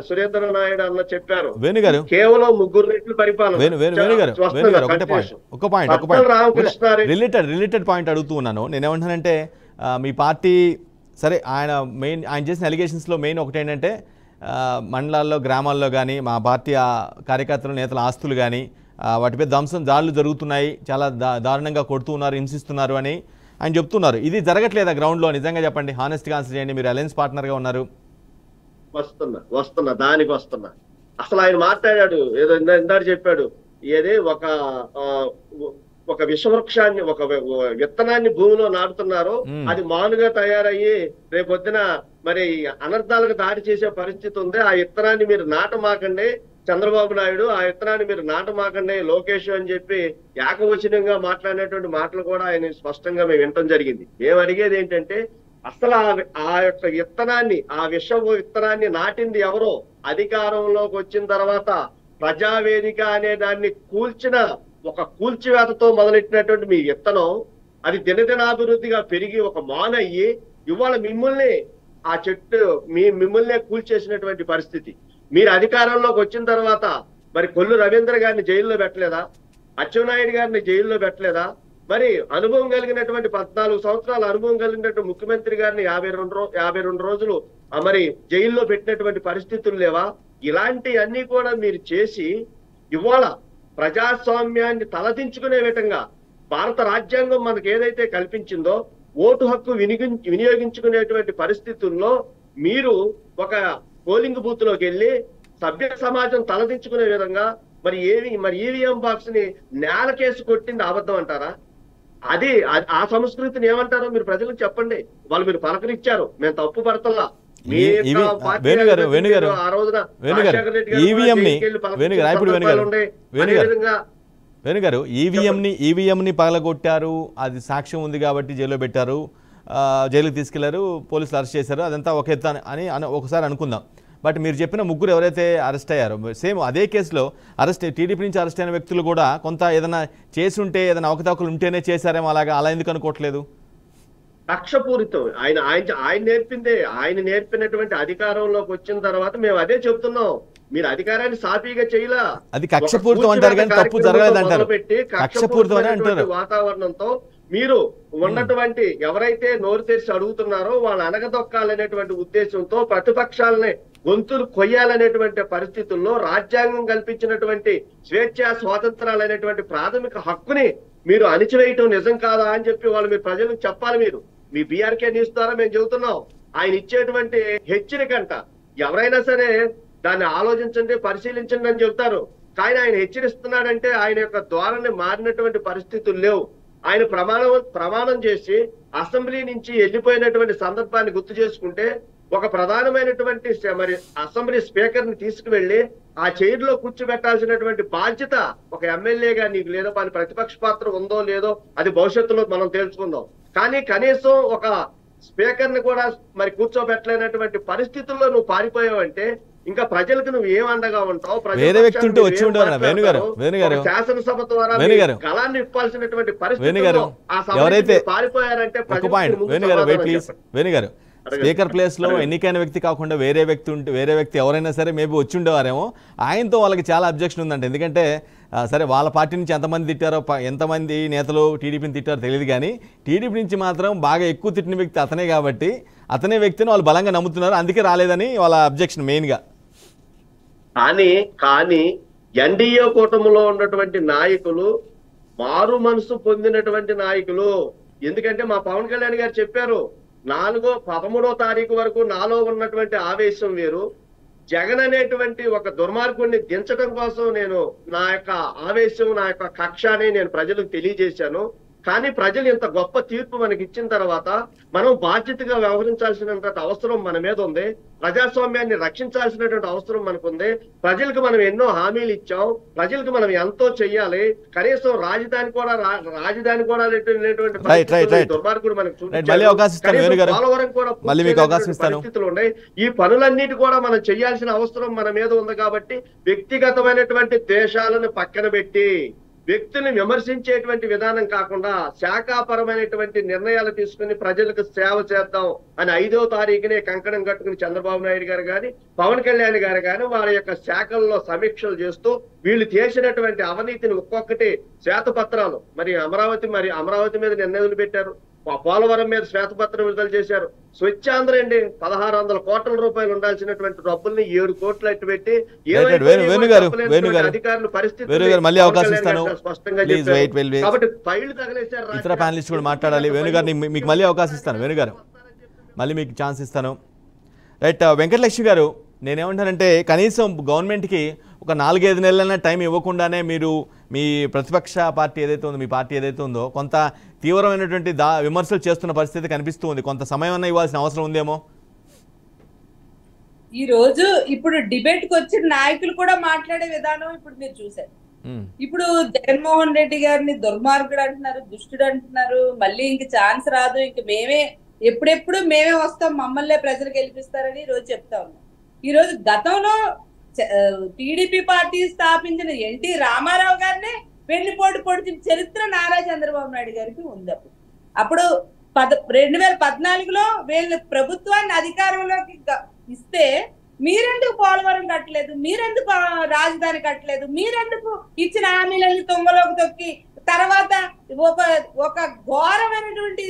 సురేంద్ర నాయుడు అన్న చెప్పారు, కేవలం 3 రెట్లు పరిపాలన. రిలేటెడ్ పాయింట్ అడుగుతూ ఉన్నాను. నేనేమంటానంటే, మీ పార్టీ సరే ఆయన చేసిన అలిగేషన్స్లో మెయిన్ ఒకటి ఏంటంటే, మండలాల్లో గ్రామాల్లో కానీ మా పార్టీ కార్యకర్తలు నేతల ఆస్తులు కానీ వాటిపై ధ్వంసం దాడులు జరుగుతున్నాయి, చాలా దారుణంగా కొడుతూ ఉన్నారు, హింసిస్తున్నారు అని ఆయన చెప్తున్నారు. ఇది జరగట్లేదా గ్రౌండ్లో? నిజంగా చెప్పండి, హానెస్ట్గా ఆన్సర్ చేయండి. మీరు అలయన్స్ పార్ట్నర్గా ఉన్నారు. వస్తున్నా దానికి వస్తున్నా. అసలు ఆయన మాట్లాడాడు ఏదో ఇందాక చెప్పాడు, ఏది ఒక విషవృక్షాన్ని, ఒక విత్తనాన్ని భూమిలో నాటుతున్నారు, అది మానుగా తయారయ్యి రేపొద్దున మరి అనర్థాలకు దారి చేసే పరిస్థితి ఉంది. ఆ విత్తనాన్ని మీరు నాటమాకండి చంద్రబాబు నాయుడు, ఆ విత్తనాన్ని మీరు నాటమాకండి లోకేష్ అని చెప్పి ఏకవచనంగా మాట్లాడినటువంటి మాటలు కూడా ఆయన స్పష్టంగా మేము వినటం జరిగింది. మేము అడిగేది ఏంటంటే, అసలు ఆ యొక్క విత్తనాన్ని, ఆ విత్తనాన్ని నాటింది ఎవరో? అధికారంలోకి వచ్చిన తర్వాత ప్రజావేదిక అనే దాన్ని కూల్చిన ఒక కూల్చివేతతో మొదలెట్టినటువంటి మీ విత్తనం అది దినదినాభివృద్ధిగా పెరిగి ఒక మానయ్యి ఇవాళ మిమ్మల్ని ఆ చెట్టు మిమ్మల్నే కూల్చేసినటువంటి పరిస్థితి. మీరు అధికారంలోకి వచ్చిన తర్వాత మరి కొల్లు రవీంద్ర గారిని జైల్లో పెట్టలేదా? అచ్చెన్నాయుడు గారిని జైల్లో పెట్టలేదా? మరి అనుభవం కలిగినటువంటి 14 సంవత్సరాల అనుభవం కలిగినటువంటి ముఖ్యమంత్రి గారిని 52 రోజులు మరి జైల్లో పెట్టినటువంటి పరిస్థితులు లేవా? ఇలాంటివన్నీ కూడా మీరు చేసి ఇవాళ ప్రజాస్వామ్యాన్ని తలదించుకునే విధంగా భారత రాజ్యాంగం మనకు ఏదైతే కల్పించిందో ఓటు హక్కు వినియోగించుకునేటువంటి పరిస్థితుల్లో మీరు ఒక పోలింగ్ బూత్ లోకి వెళ్ళి సభ్య సమాజం తలదించుకునే విధంగా మరి ఈవీఎం బాక్స్ ని నేలకేసి కొట్టింది అబద్ధం అంటారా? అది ఆ సంస్కృతిని ఏమంటారో మీరు ప్రజలకు చెప్పండి. వాళ్ళు మీరు పలకరించారు, మేము తప్పు పడతల్లా. వేణుగారు ఈవీఎంని పగలగొట్టారు, అది సాక్ష్యం ఉంది కాబట్టి జైల్లో పెట్టారు, జైలుకి తీసుకెళ్లారు, పోలీసులు అరెస్ట్ చేశారు, అదంతా ఒక ఎత్తు అని ఒకసారి అనుకుందాం. బట్ మీరు చెప్పిన ముగ్గురు ఎవరైతే అరెస్ట్ అయ్యారో సేమ్ అదే కేసులో టీడీపీ నుంచి అరెస్ట్ అయిన వ్యక్తులు కూడా కొంత ఏదైనా చేసి ఉంటే, ఏదైనా అవకతవకలు ఉంటేనే చేశారేమో, అలా ఎందుకు అనుకోవట్లేదు? కక్షపూరితం. ఆయన నేర్పిందే. ఆయన నేర్పినటువంటి అధికారంలోకి వచ్చిన తర్వాత మేము అదే చెప్తున్నాం, మీరు అధికారాన్ని సాఫీగా చేయలా. అది కక్షపూరితం అంటారు కానీ తప్పు జరగలేదు అంటారు. కక్షపూరితం అంటారు. వాతావరణంతో మీరు ఉన్నటువంటి ఎవరైతే నోరు తెరిచి అడుగుతున్నారో వాళ్ళు అనగదొక్కాలనేటువంటి ఉద్దేశంతో ప్రతిపక్షాలని గొంతులు కొయ్యాలనేటువంటి పరిస్థితుల్లో రాజ్యాంగం కల్పించినటువంటి స్వేచ్ఛా స్వాతంత్రాలనేటువంటి ప్రాథమిక హక్కుని మీరు అణిచివేయటం నిజం కాదా అని చెప్పి వాళ్ళు మీరు ప్రజలకు చెప్పాలి. మీరు మీ బీఆర్కే న్యూస్ ద్వారా మేము చెబుతున్నాం. ఆయన ఇచ్చేటువంటి హెచ్చరికంట ఎవరైనా సరే దాన్ని ఆలోచించండి, పరిశీలించండి అని చెబుతారు. కానీ ఆయన హెచ్చరిస్తున్నాడంటే ఆయన యొక్క ధోరణి మారినటువంటి పరిస్థితులు లేవు. ఆయన ప్రమాణం చేసి అసెంబ్లీ నుంచి వెళ్ళిపోయినటువంటి సందర్భాన్ని గుర్తు చేసుకుంటే ఒక ప్రధానమైనటువంటి మరి అసెంబ్లీ స్పీకర్ ని తీసుకువెళ్లి ఆ చైర్ లో కూర్చోబెట్టాల్సినటువంటి బాధ్యత ఒక ఎమ్మెల్యేగా నీకు లేదో, పని ప్రతిపక్ష పాత్ర ఉందో లేదో అది భవిష్యత్తులో మనం తెలుసుకుందాం. కానీ కనీసం ఒక స్పీకర్ ని కూడా మరి కూర్చోబెట్టలేనటువంటి పరిస్థితుల్లో నువ్వు పారిపోయావంటే ఇంకా ప్రజలకు నువ్వు ఏం అండగా ఉంటావు? శాసనసభ ద్వారా గళాన్ని ఇప్పాల్సినటువంటి పరిస్థితుల్లో ఆ సభ పారిపోయారంటే వేణుగారు స్పీకర్ ప్లేస్ లో ఎన్నికైన వ్యక్తి కాకుండా వేరే వ్యక్తి ఎవరైనా సరే మేబీ వచ్చి ఉండేవారేమో. ఆయనతో వాళ్ళకి చాలా అబ్జెక్షన్ ఉందంట. ఎందుకంటే సరే వాళ్ళ పార్టీ నుంచి ఎంతమంది తిట్టారో, ఎంతమంది నేతలు టీడీపీని తిట్టారో తెలియదు, కానీ టీడీపీ నుంచి మాత్రం బాగా ఎక్కువ తిట్టిన వ్యక్తి అతనే కాబట్టి అతనే వ్యక్తిని వాళ్ళు బలంగా నమ్ముతున్నారు, అందుకే రాలేదని వాళ్ళ అబ్జెక్షన్ మెయిన్ గా. కానీ ఎన్డీఏ కూటమిలో ఉన్నటువంటి నాయకులు మారు మనసు పొందినటువంటి నాయకులు. ఎందుకంటే మా పవన్ కళ్యాణ్ గారు చెప్పారు, 13వ తారీఖు వరకు నాలో ఉన్నటువంటి ఆవేశం వేరు, జగన్ అనేటువంటి ఒక దుర్మార్గుడిని దించడం కోసం నేను నా యొక్క ఆవేశం, నా యొక్క కక్షని నేను ప్రజలకు తెలియజేశాను. కానీ ప్రజలు ఇంత గొప్ప తీర్పు మనకి ఇచ్చిన తర్వాత మనం బాధ్యతగా వ్యవహరించాల్సినటువంటి అవసరం మన మీద ఉంది. ప్రజాస్వామ్యాన్ని రక్షించాల్సినటువంటి అవసరం మనకుంది. ప్రజలకు మనం ఎన్నో హామీలు ఇచ్చాం, ప్రజలకు మనం ఎంతో చెయ్యాలి. కనీసం రాజధాని కూడా దుర్మార్గుడు మనకు పరిస్థితులు ఉన్నాయి. ఈ పనులన్నిటి కూడా మనం చేయాల్సిన అవసరం మన మీద ఉంది. కాబట్టి వ్యక్తిగతమైనటువంటి ద్వేషాలను పక్కన పెట్టి వ్యక్తిని విమర్శించేటువంటి విధానం కాకుండా శాఖాపరమైనటువంటి నిర్ణయాలు తీసుకుని ప్రజలకు సేవ చేద్దాం అని 5వ తారీఖునే కంకణం కట్టుకుని చంద్రబాబు నాయుడు గారు కానీ పవన్ కళ్యాణ్ గారు కానీ వాళ్ళ యొక్క శాఖల్లో సమీక్షలు చేస్తూ వీళ్ళు చేసినటువంటి అవినీతిని ఒక్కొక్కటి శ్వేతపత్రాలు, మరి అమరావతి మీద నిర్ణయాలు పెట్టారు. పోలవరం మీద శ్వేతపత్రం విడుదల చేశారు. స్వచ్ఛాంధ్ర అండి, 1600 కోట్ల రూపాయలు ఉండాల్సినటువంటి డబ్బుల్ని 7 కోట్లు అట్టు పెట్టి అధికారులు పరిస్థితి మళ్ళీ అవకాశం ఇస్తాను. స్పష్టంగా కాబట్టి ఫైళ్లు తగలేశారు. ఇతర ప్యానలిస్ట్ కూడా మాట్లాడాలి. వేణుగారిని మీకు మళ్ళీ అవకాశం ఇస్తాను. వేణుగారు మళ్ళీ మీకు ఛాన్స్ ఇస్తాను. రైట్, వెంకటలక్ష్మి గారు, నేనేమంటానంటే కనీసం గవర్నమెంట్కి ఒక 4-5 నెలలైనా టైం ఇవ్వకుండానే మీరు మీ ప్రతిపక్ష పార్టీ ఏదైతే ఉందో, మీ పార్టీ ఏదైతే ఉందో, కొంత తీవ్రమైనటువంటి విమర్శలు చేస్తున్న పరిస్థితి కనిపిస్తూ ఉంది. కొంత సమయం అన్నా ఇవ్వాల్సిన అవసరం ఉందేమో. ఈ రోజు ఇప్పుడు డిబేట్ కి వచ్చిన నాయకులు కూడా మాట్లాడే విధానం ఇప్పుడు మీరు చూసారు. ఇప్పుడు జగన్మోహన్ రెడ్డి గారిని దుర్మార్గుడు అంటున్నారు, దుష్టుడు అంటున్నారు. మళ్ళీ ఇంక ఛాన్స్ రాదు, ఇంక మేమే ఎప్పుడెప్పుడు మేమే వస్తాం, మమ్మల్నే ప్రజలు గెలిపిస్తారని ఈ రోజు చెప్తా ఉన్నాం. ఈ రోజు గతంలో టీడీపీ పార్టీ స్థాపించిన ఎన్టీ రామారావు గారినే వెన్నుపోటు పొడిచిన చరిత్ర నారా చంద్రబాబు నాయుడు గారికి ఉంది. అప్పుడు 2014లో వీళ్ళు ప్రభుత్వాన్ని అధికారంలోకి ఇస్తే మీరెందుకు పోలవరం కట్టలేదు, మీరెందుకు రాజధాని కట్టలేదు, మీరెందుకు ఇచ్చిన హామీలని తొంగలోకి తొక్కి తర్వాత ఒక ఘోరమైనటువంటి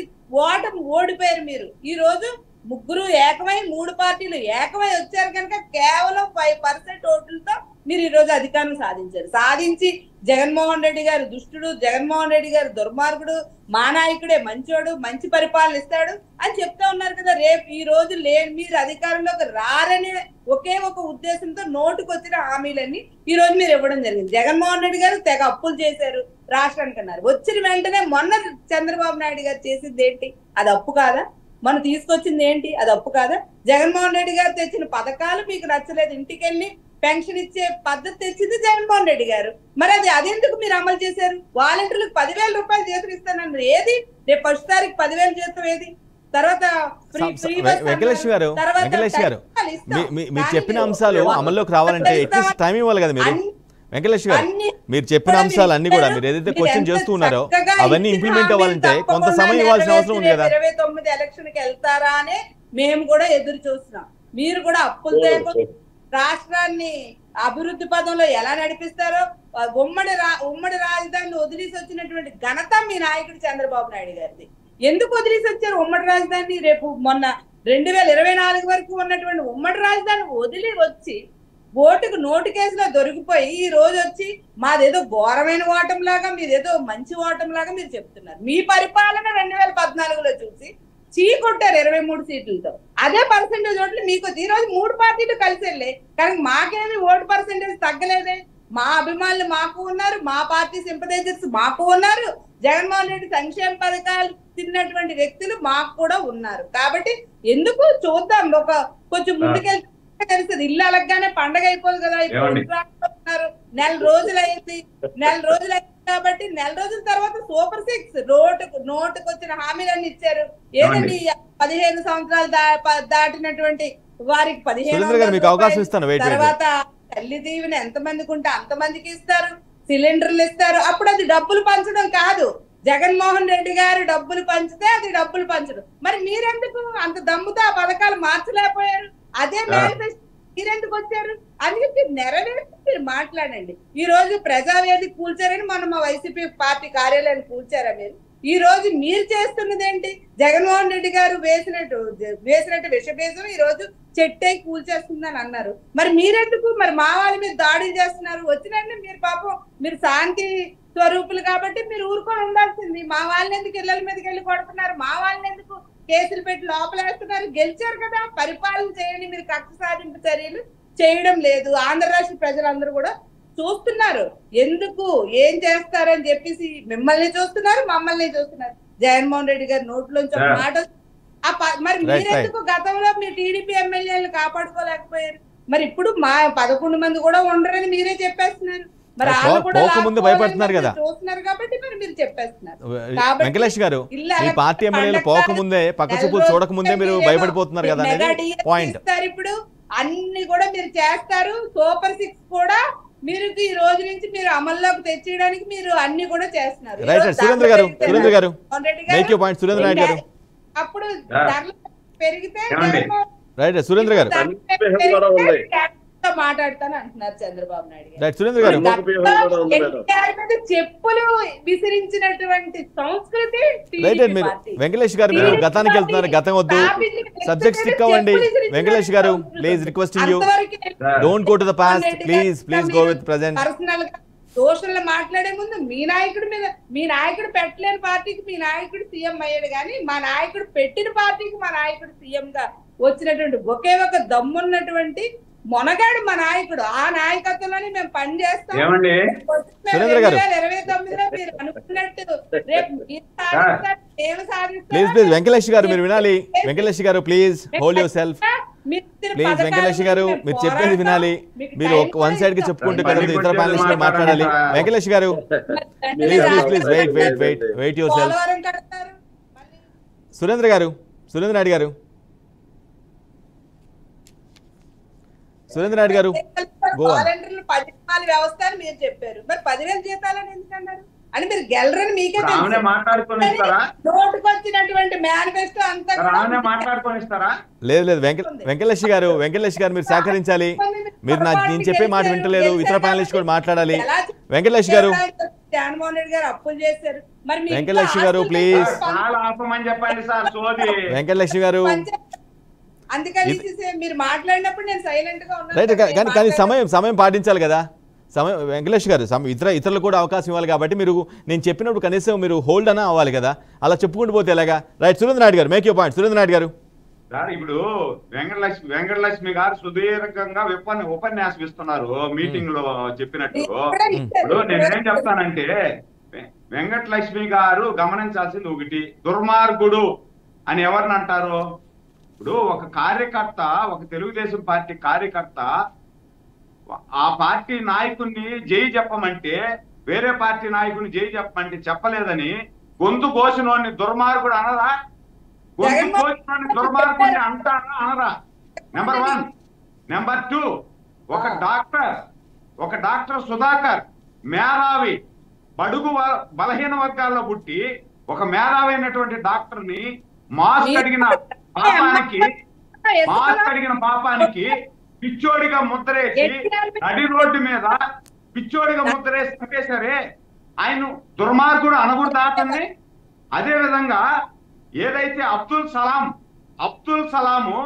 ఓడిపోయారు మీరు. ఈ రోజు ముగ్గురు ఏకమై 3 పార్టీలు ఏకమై వచ్చారు కనుక కేవలం 5% ఓట్లతో మీరు ఈ రోజు అధికారం సాధించారు. సాధించి జగన్మోహన్ రెడ్డి గారు దుష్టుడు, జగన్మోహన్ రెడ్డి గారు దుర్మార్గుడు, మా నాయకుడే మంచోడు, మంచి పరిపాలన ఇస్తాడు అని చెప్తా ఉన్నారు కదా. రేపు ఈ రోజు మీరు అధికారంలోకి రారని ఒకే ఒక ఉద్దేశంతో నోటుకు వచ్చిన హామీలన్నీ ఈ రోజు మీరు ఇవ్వడం జరిగింది. జగన్మోహన్ రెడ్డి గారు తెగ అప్పులు చేశారు రాష్ట్రానికి అన్నారు. వచ్చిన వెంటనే మొన్న చంద్రబాబు నాయుడు గారు చేసింది ఏంటి? అది అప్పు కాదా? మనం తీసుకొచ్చింది ఏంటి? అది అప్పు కాదా? జగన్మోహన్ రెడ్డి గారు తెచ్చిన పథకాలు మీకు నచ్చలేదు, ఇంటికెళ్ళి పెన్షన్ ఇచ్చే పద్ధతి తెచ్చింది జగన్మోహన్ రెడ్డి గారు. మరి అదెందుకు మీరు అమలు చేశారు? వాలంటీర్లకు 10,000 రూపాయలు జీతం ఇస్తానన్నారు. ఏది? రేపు 1 తారీఖు 10,000 జీతం ఏది? తర్వాత వెంకటేష్ గారు మీరు చెప్పిన అంశాలు అమల్లోకి రావాలంటే అట్లీస్ట్ టైం ఇవ్వాలి కదా మీరు. వెంకటేష్ గారు మీరు చెప్పిన అంశాలు అన్ని కూడా మీరు ఏదైతే క్వశ్చన్ చేస్తూ ఉన్నారో అవన్నీ ఇంప్లిమెంట్ అవ్వాలంటే కొంత సమయం ఇవ్వాల్సిన అవసరం ఉంది కదా. 29 ఎలక్షన్ కి వెళ్తారా అని మేము కూడా ఎదురు చూస్తున్నాం. మీరు కూడా అప్పులతో రాష్ట్రాన్ని అభివృద్ధి పదంలో ఎలా నడిపిస్తారో ఉమ్మడి రాజధానిని వదిలేసి వచ్చినటువంటి ఘనత మీ నాయకుడు చంద్రబాబు నాయుడు గారిది. ఎందుకు వదిలేసి వచ్చారు ఉమ్మడి రాజధాని? రేపు మొన్న 2024 వరకు ఉన్నటువంటి ఉమ్మడి రాజధాని వదిలి వచ్చి నోటు కేసులో దొరికిపోయి ఈ రోజు వచ్చి మాదేదో ఘోరమైన ఓటం లాగా, మీదేదో మంచి ఓటం లాగా మీరు చెప్తున్నారు. మీ పరిపాలన 2014లో చూసి చీకొట్టారు 23 సీట్లతో. అదే పర్సెంటేజ్ ఓట్లు మీకు ఈ రోజు 3 పార్టీలు కలిసి వెళ్ళే, కానీ మాకేమి ఓటు పర్సెంటేజ్ తగ్గలేదే. మా అభిమానులు మాకు ఉన్నారు, మా పార్టీ సింపథైజర్స్ మాకు ఉన్నారు, జగన్మోహన్ రెడ్డి సంక్షేమ పథకాలు తిన్నటువంటి వ్యక్తులు మాకు కూడా ఉన్నారు. కాబట్టి ఎందుకు చూద్దాం, కొంచెం ముందుకెళ్తే తెలుస్తుంది. ఇల్లు అలగ్గానే పండగ అయిపోదు కదా. ఇప్పుడు నెల రోజులు అయింది కాబట్టి నెల రోజుల తర్వాత సూపర్ 6 నోటుకు వచ్చిన హామీలన్నీ ఇచ్చారు. ఏదండి 15 సంవత్సరాలు దాటినటువంటి వారికి 15 తర్వాత తల్లి దీవెన ఎంతమందికి ఉంటే అంతమందికి ఇస్తారు, సిలిండర్లు ఇస్తారు. అప్పుడు అది డబ్బులు పంచడం కాదు. జగన్మోహన్ రెడ్డి గారు డబ్బులు పంచితే అది డబ్బులు పంచడం. మరి మీరెందుకు అంత దమ్ముతో ఆ పథకాలు మార్చలేకపోయారు? అదే మేనిఫెస్టో మీరెందుకు వచ్చారు అని చెప్పి నెరవేర్చి మీరు మాట్లాడండి. ఈ రోజు ప్రజావేదిక కూల్చారని మనం మా వైసీపీ పార్టీ కార్యాలయాన్ని కూల్చారా మీరు? ఈ రోజు మీరు చేస్తున్నది ఏంటి? జగన్మోహన్ రెడ్డి గారు వేసినట్టు విషబేజం ఈ రోజు చెట్టే కూల్చేస్తుందని అన్నారు. మరి మీరెందుకు మరి మా వాళ్ళ మీద దాడులు చేస్తున్నారు? వచ్చినండి మీరు పాపం మీరు శాంతి స్వరూపులు కాబట్టి మీరు ఊరుకొని ఉండాల్సింది. మా వాళ్ళని ఎందుకు ఇళ్ల మీదకి వెళ్ళి కొడుతున్నారు? మా వాళ్ళని ఎందుకు కేసులు పెట్టి లోపలేస్తున్నారు? గెలిచారు కదా, పరిపాలన చేయండి. మీరు కక్ష సాధింపు చర్యలు చేయడం లేదు. ఆంధ్ర రాష్ట్ర ప్రజలందరూ కూడా చూస్తున్నారు. ఎందుకు ఏం చేస్తారని చెప్పేసి మిమ్మల్ని చూస్తున్నారు, మమ్మల్ని చూస్తున్నారు. జగన్మోహన్ రెడ్డి గారి నోట్లోంచి ఒక మాట మరి మీరెందుకు గతంలో మీ టీడీపీ ఎమ్మెల్యేలను కాపాడుకోలేకపోయారు? మరి ఇప్పుడు మా 11 మంది కూడా ఉండరని మీరే చెప్పేస్తున్నారు. మరి భయపడుతున్నారు కదా చూస్తున్నారు కాబట్టి మరి మీరు చెప్పేస్తున్నారు. వెంకటేష్ గారు మీ పార్టీ ఎమ్మెల్యేలు పోకముందే పక్క చూపులు చూడకముందే మీరు భయపడిపోతున్నారు కదా అనేది పాయింట్. ఇప్పుడు అన్ని కూడా మీరు చేస్తారు. సూపర్ 6 కూడా మీరు ఈ రోజు నుంచి మీరు అమల్లోకి తెచ్చేయడానికి మీరు అన్ని కూడా చేస్తున్నారు. సురేంద్ర గారు అప్పుడు ధరలు పెరిగితే రైట్ సురేంద్ర గారు మాట్లాడతాను అంటున్నారు చంద్రబాబు నాయుడు గారు. రైట్ సురేంద్ర గారు ఎన్టీఆర్ మీద చెప్పులు విసిరించినటువంటి సంస్కృతి రైట్ టీడీపీ మీరు పార్టీ. వెంకటేష్ గారు మీరు గతానికి వెళ్తున్నారు, గతం వద్దు, సబ్జెక్ట్ స్టిక్ అవ్వండి. Venkatesh garu please requesting you, don't go to the past, please go with present. Personal గా దోషులను మాట్లాడే ముందు మీ నాయకుడి మీద, మీ నాయకుడు పెట్టలేని పార్టీకి మీ నాయకుడు సీఎం అయ్యాడు, కానీ మా నాయకుడు పెట్టిన పార్టీకి మా నాయకుడు సీఎం గా వచ్చినటువంటి ఒకే ఒక దమ్మున్నటువంటి మొనగాడు మా నాయకుడు. ఆ నాయకత్వంలోనే మేము పనిచేస్తాం. ఏమండి సురేంద్ర గారు 2029లో మీరు అనుకున్నట్టు రేపు మీరు సాధిస్తారు, మేము సాధిస్తాం. ప్లీజ్ వెంకటేష్ గారు మీరు వినాలి. Venkatesh garu please hold your self. Please Venkatesh గారు మీరు చెప్పేది వినాలి. మీరు వన్ సైడ్ కి చెప్పుకుంటూ కదా ఇతర ప్యానలిస్ట్ గారు మాట్లాడాలి. Venkatesh garu please wait yourself. Surendra Naidu garu Goa వాలంటీర్లు 10 రూపాయల వ్యవస్థ అని మీరు చెప్పారు, మరి 10,000 జీతాలని ఎందుకన్నారు? అని మీరు గెలరని మీకే తెలుసు. మాట్లాడుకోనిస్తారా? నోటుకు వచ్చినటువంటి మేనిఫెస్టో అంతా కూడా మాట్లాడుకోనిస్తారా? లేదు వెంకటేష్ గారు మీరు సహకరించాలి. మీరు నేను చెప్పే మాట వింటలేదు, ఇతర ప్యానలిస్ట్ కూడా మాట్లాడాలి. వెంకటేష్ గారు జగన్మోహన్ రెడ్డి గారు అప్పులు చేశారు, మరి మీ వెంకటేష్ గారు ప్లీజ్ చెప్పండి సార్ సోది. వెంకటేష్ గారు అందుకని మీరు మాట్లాడినప్పుడు నేను సైలెంట్ గా రైట్. ఉన్నాను. కానీ సమయం పాటించాలి కదా. వెంకటేష్ గారు ఇతరులకు కూడా అవకాశం ఇవ్వాలి కాబట్టి మీరు నేను చెప్పినప్పుడు కనీసం మీరు హోల్డ్ అన్నా అవ్వాలి కదా. అలా చెప్పుకుంటూ పోతే ఎలాగా? Right Surendra Naidu garu make your point. Surendra Naidu garu sir ఇప్పుడు వెంకటలక్ష్మి గారు సుదీర్ఘంగా ఉపన్యాసం ఇస్తున్నారు మీటింగ్ లో చెప్పినట్టు. ఇప్పుడు నేనేం చెప్తానంటే వెంకటలక్ష్మి గారు గమనించాల్సింది ఒకటి, దుర్మార్గుడు అని ఎవరిని అంటారు? ఇప్పుడు ఒక కార్యకర్త, ఒక తెలుగుదేశం పార్టీ కార్యకర్త ఆ పార్టీ నాయకుడిని జై చెప్పమంటే, వేరే పార్టీ నాయకుడిని జై చెప్పమంటే చెప్పలేదని గొంతు కోసినోడిని దుర్మార్గుడు అనరా? గొంతు కోసినోడిని దుర్మార్గుడిని అంటారా అనరా? నెంబర్ 1. నెంబర్ 2, ఒక డాక్టర్ సుధాకర్ మేధావి, బడుగు బలహీన వర్గాల్లో పుట్టి ఒక మేధావి అయినటువంటి డాక్టర్ని మాస్క్ అడిగిన పాపానికి పిచ్చోడిగా ముద్రేసి నడి రోడ్డు మీద పిచ్చోడిగా ముద్రేసి చంపేశారే, ఆయన దుర్మార్గుడు అనకూడదా అతన్ని? అదే విధంగా ఏదైతే అబ్దుల్ సలాము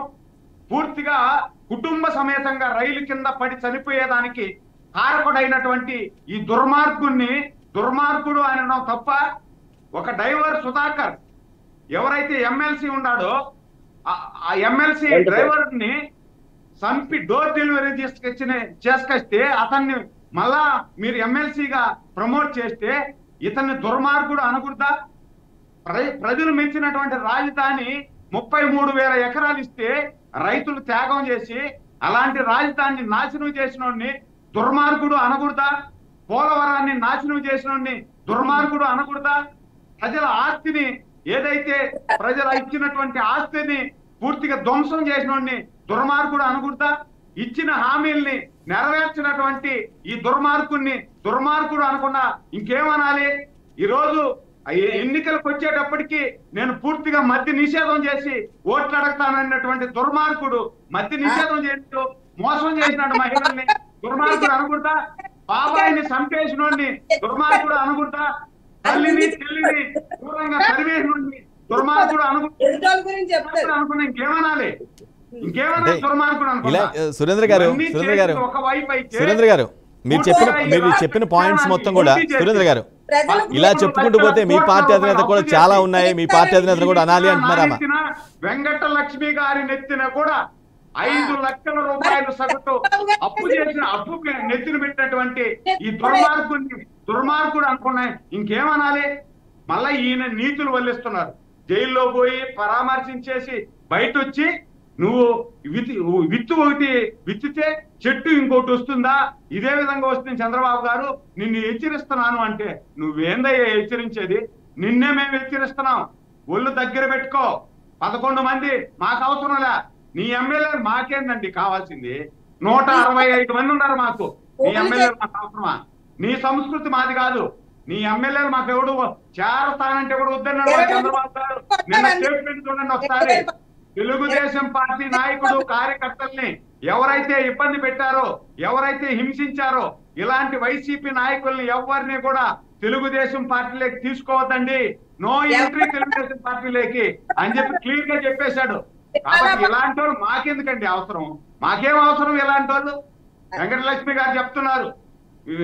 పూర్తిగా కుటుంబ సమేతంగా రైలు కింద పడి చనిపోయేదానికి కారకుడైనటువంటి ఈ దుర్మార్గుడు అనడం తప్ప, ఒక డ్రైవర్ సుధాకర్ ఎవరైతే ఎమ్మెల్సీ ఉన్నాడో ఆ ఎమ్మెల్సీ డ్రైవర్ ని చంపి డోర్ డెలివరీ చేసుకొస్తే అతన్ని మళ్ళా మీరు ఎమ్మెల్సీగా ప్రమోట్ చేస్తే ఇతన్ని దుర్మార్గుడు అనకూడదా? ప్రజలు మెచ్చినటువంటి రాజధాని 33,000 ఎకరాలు ఇస్తే రైతులు త్యాగం చేసి అలాంటి రాజధానిని నాశనం చేసినోడిని దుర్మార్గుడు అనకూడదా? పోలవరాన్ని నాశనం చేసినోడిని దుర్మార్గుడు అనకూడదా? ప్రజల ఆస్తిని, ఏదైతే ప్రజలు ఇచ్చినటువంటి ఆస్తిని పూర్తిగా ధ్వంసం చేసినోడిని దుర్మార్గుడు అనకూడదా? ఇచ్చిన హామీల్ని నెరవేర్చినటువంటి ఈ దుర్మార్గుడు అనకుండా ఇంకేమనాలి? ఈరోజు ఎన్నికలకు వచ్చేటప్పటికి నేను పూర్తిగా మద్య నిషేధం చేసి ఓట్లు అడగతానన్నటువంటి దుర్మార్గుడు మద్య నిషేధం చేస్తూ మోసం చేసినాడు మహిళల్ని, దుర్మార్గుడు అనకూడదా? బాబాయిని చంపేసినోడిని దుర్మార్గుడు అనకూడదా? తల్లిని చెల్లిని దూరంగా సరివేసినోడిని దుర్మార్గుడు అనుకున్నా ఇంకేమనాలి? సురేంద్ర గారు మీరు చెప్పిన పాయింట్స్ మొత్తం కూడా సురేంద్ర గారు ఇలా చెప్పుకుంటూ పోతే మీ పార్టీ అధినేత కూడా చాలా ఉన్నాయి, మీ పార్టీ అధినేత కూడా అనాలి అంటున్నారా? వెంకటలక్ష్మి గారి నెత్తిన కూడా 5 లక్షల రూపాయలు సగటు అప్పు చేసిన అప్పు నెత్తిన పెట్టినటువంటి ఈ దుర్మార్గుడు అనుకున్నా ఇంకేమనాలి? మళ్ళా ఈయన నీతులు వల్లిస్తున్నారు. జైల్లో పోయి పరామర్శించేసి బయట వచ్చి నువ్వు విత్తు ఒకటి విత్తితే చెట్టు ఇంకోటి వస్తుందా? ఇదే విధంగా వస్తుంది చంద్రబాబు గారు, నిన్ను హెచ్చరిస్తున్నాను అంటే నువ్వేందయ్యా హెచ్చరించేది? నిన్నే మేము హెచ్చరిస్తున్నాం. ఒళ్ళు దగ్గర పెట్టుకో. 11 మంది మాకు అవసరంలే, నీ ఎమ్మెల్యే మాకేందండి కావాల్సింది? 165 మంది ఉన్నారు మాకు. నీ ఎమ్మెల్యేలు మాకు అవసరమా? నీ సంస్కృతి మాది కాదు. నీ ఎమ్మెల్యేలు మాకు ఎవడు చేరతానంటే కూడా వద్దన్నాడు చంద్రబాబు గారు. నిన్న స్టేట్మెంట్ చూడండి ఒకసారి. తెలుగుదేశం పార్టీ నాయకుడు కార్యకర్తల్ని ఎవరైతే ఇబ్బంది పెట్టారో, ఎవరైతే హింసించారో ఇలాంటి వైసీపీ నాయకుల్ని ఎవరిని కూడా తెలుగుదేశం పార్టీలోకి తీసుకోవద్దండి, నో ఎంట్రీ తెలుగుదేశం పార్టీలోకి అని చెప్పి క్లియర్ గా చెప్పేశాడు. కాబట్టి ఇలాంటి వాళ్ళు మాకెందుకండి అవసరం? మాకేం అవసరం ఇలాంటి వాళ్ళు? వెంకటలక్ష్మి గారు చెప్తున్నారు,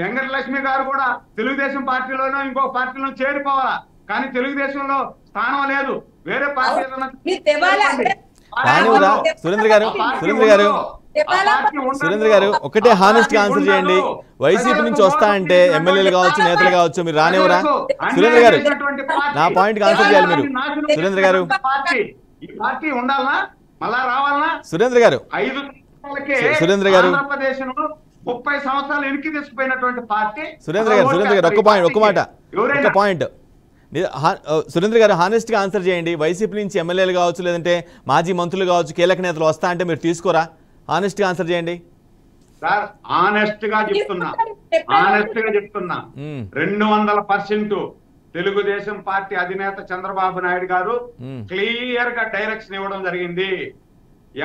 వెంకటలక్ష్మి గారు కూడా తెలుగుదేశం పార్టీలోనో ఇంకో పార్టీలో చేరిపోవాలా, కానీ తెలుగుదేశంలో స్థానం లేదు. వేరే పార్టీ సురేంద్ర గారు ఒకటే హానెస్ట్ గా ఆన్సర్ చేయండి. వైసీపీ నుంచి వస్తా అంటే ఎమ్మెల్యేలు కావచ్చు, నేతలు కావచ్చు, మీరు రానివరా? సురేంద్ర గారు నా పాయింట్ కి ఆన్సర్ చేయాలి మీరు. సురేంద్ర గారు ఈ పార్టీ ఉండాలనా, మళ్ళా రావాలనా? సురేంద్ర గారు 5 సురేంద్ర గారు ఆంధ్రప్రదేశ్ 30 సంవత్సరాలు వెనక్కి తీసుకుపోయినటువంటి పార్టీ. సురేంద్ర గారు ఒక్క మాట ఒక పాయింట్ సురేంద్ర గారు హానెస్ట్ గా ఆన్సర్ చేయండి. వైసీపీ నుంచి ఎమ్మెల్యేలు కావచ్చు, లేదంటే మాజీ మంత్రులు కావచ్చు, కీలక నేతలు వస్తా అంటే మీరు తీసుకోరా? హానెస్ట్ గా ఆన్సర్ చేయండి సార్. ఆనెస్ట్ గా చెప్తున్నా 200% తెలుగుదేశం పార్టీ అధినేత చంద్రబాబు నాయుడు గారు క్లియర్ గా డైరెక్షన్ ఇవ్వడం జరిగింది.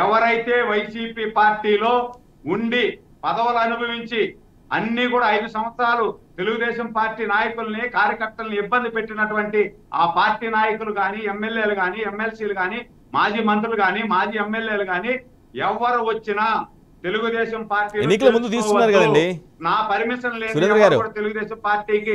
ఎవరైతే వైసీపీ పార్టీలో ఉండి పదవులు అనుభవించి అన్ని కూడా 5 సంవత్సరాలు తెలుగుదేశం పార్టీ నాయకుల్ని, కార్యకర్తల్ని ఇబ్బంది పెట్టినటువంటి ఆ పార్టీ నాయకులు కానీ, ఎమ్మెల్యేలు కానీ, ఎమ్మెల్సీలు కానీ, మాజీ మంత్రులు కానీ, మాజీ ఎమ్మెల్యేలు కానీ ఎవరు వచ్చినా తెలుగుదేశం పార్టీ ఎన్నికల ముందు తీసుకున్నారు కదండి, నా పర్మిషన్ లేదు తెలుగుదేశం పార్టీకి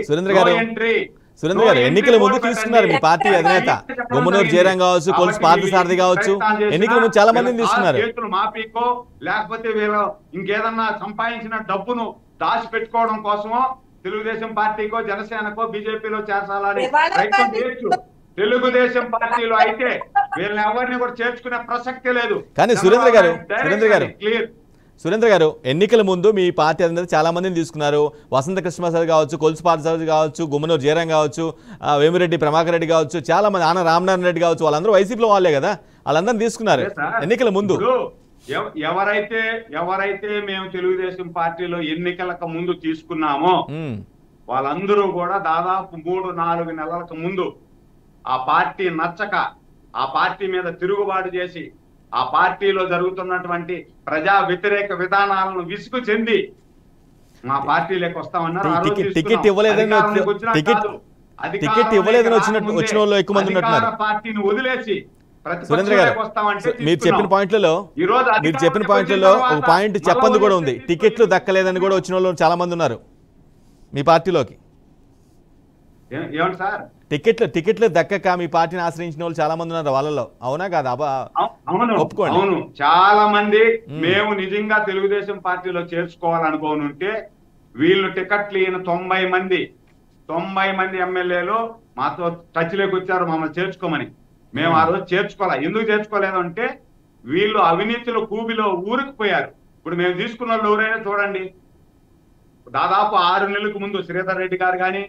ఎంట్రీ. సురేంద్ర గారు ఎన్నికల ముందు తీసుకున్నారు మీ పార్టీ అధినేత. గుమ్మనూరు జయరాం కావచ్చు, కొలుసు పార్థసారథి కావచ్చు, ఎన్నికల ముందు చాలా మందిని తీసుకున్నారు. చేతులు మాపీకో లేకపోతే వీళ్ళు ఇంకేదన్నా సంపాదించిన డబ్బును దాచి పెట్టుకోవడం కోసమో తెలుగుదేశం పార్టీకో, జనసేనకో, బీజేపీలో చేర్చాలని ప్రయత్నం చేయొచ్చు. తెలుగుదేశం పార్టీలో అయితే వీళ్ళని ఎవరిని కూడా చేర్చుకునే ప్రసక్తే లేదు. కానీ సురేంద్ర గారు ఎన్నికల ముందు మీ పార్టీ అధినేత చాలా మందిని తీసుకున్నారు. వసంత కృష్ణప్రసాద్ కావచ్చు, కొలుసు పార్థసారథి కావచ్చు, గుమ్మనూరు జయరాం కావచ్చు, వేమిరెడ్డి ప్రభాకర్ రెడ్డి కావచ్చు, చాలా మంది, ఆన రామనారాయణ రెడ్డి కావచ్చు, వాళ్ళందరూ వైసీపీలో వాళ్ళే కదా, వాళ్ళందరినీ తీసుకున్నారు ఎన్నికల ముందు. ఎవరైతే మేము తెలుగుదేశం పార్టీలో ఎన్నికలకు ముందు తీసుకున్నామో వాళ్ళందరూ కూడా దాదాపు 3-4 నెలలకు ముందు ఆ పార్టీ నచ్చక, ఆ పార్టీ మీద తిరుగుబాటు చేసి, ఆ పార్టీలో జరుగుతున్నటువంటి ప్రజా వ్యతిరేక విధానాలను విసుగు చెంది మా పార్టీలోకి వస్తామన్నారు. టికెట్ ఇవ్వలేదని వచ్చిన వాళ్ళు ఎక్కువ మంది ఉన్నట్టున్నారు. పార్టీని వదిలేసి సురేంద్ర గారు మీరు చెప్పిన పాయింట్లలో ఒక పాయింట్ చెప్పంది కూడా ఉంది. టికెట్లు దక్కలేదని కూడా వచ్చిన వాళ్ళు చాలా మంది ఉన్నారు మీ పార్టీలోకి. టికెట్లు దక్కక మీ పార్టీని ఆశ్రయించిన వాళ్ళు చాలా మంది ఉన్నారు వాళ్ళలో, అవునా కాదా? ఒప్పుకోండి. అవును, చాలా మంది. మేము నిజంగా తెలుగుదేశం పార్టీలో చేర్చుకోవాలనుకోనుంటే వీళ్ళు టికెట్లు ఈయన 90 మంది ఎమ్మెల్యేలు మాతో టచ్లోకి వచ్చారు మమ్మల్ని చేర్చుకోమని. మేము ఆ రోజు చేర్చుకోవాలి. ఎందుకు చేర్చుకోలేదు అంటే వీళ్ళు అవినీతిలో కూబిలో ఊరుకుపోయారు. ఇప్పుడు మేము తీసుకున్న వాళ్ళు ఎవరైనా చూడండి, దాదాపు 6 నెలలకు ముందు శ్రీధర్ రెడ్డి గారు కానీ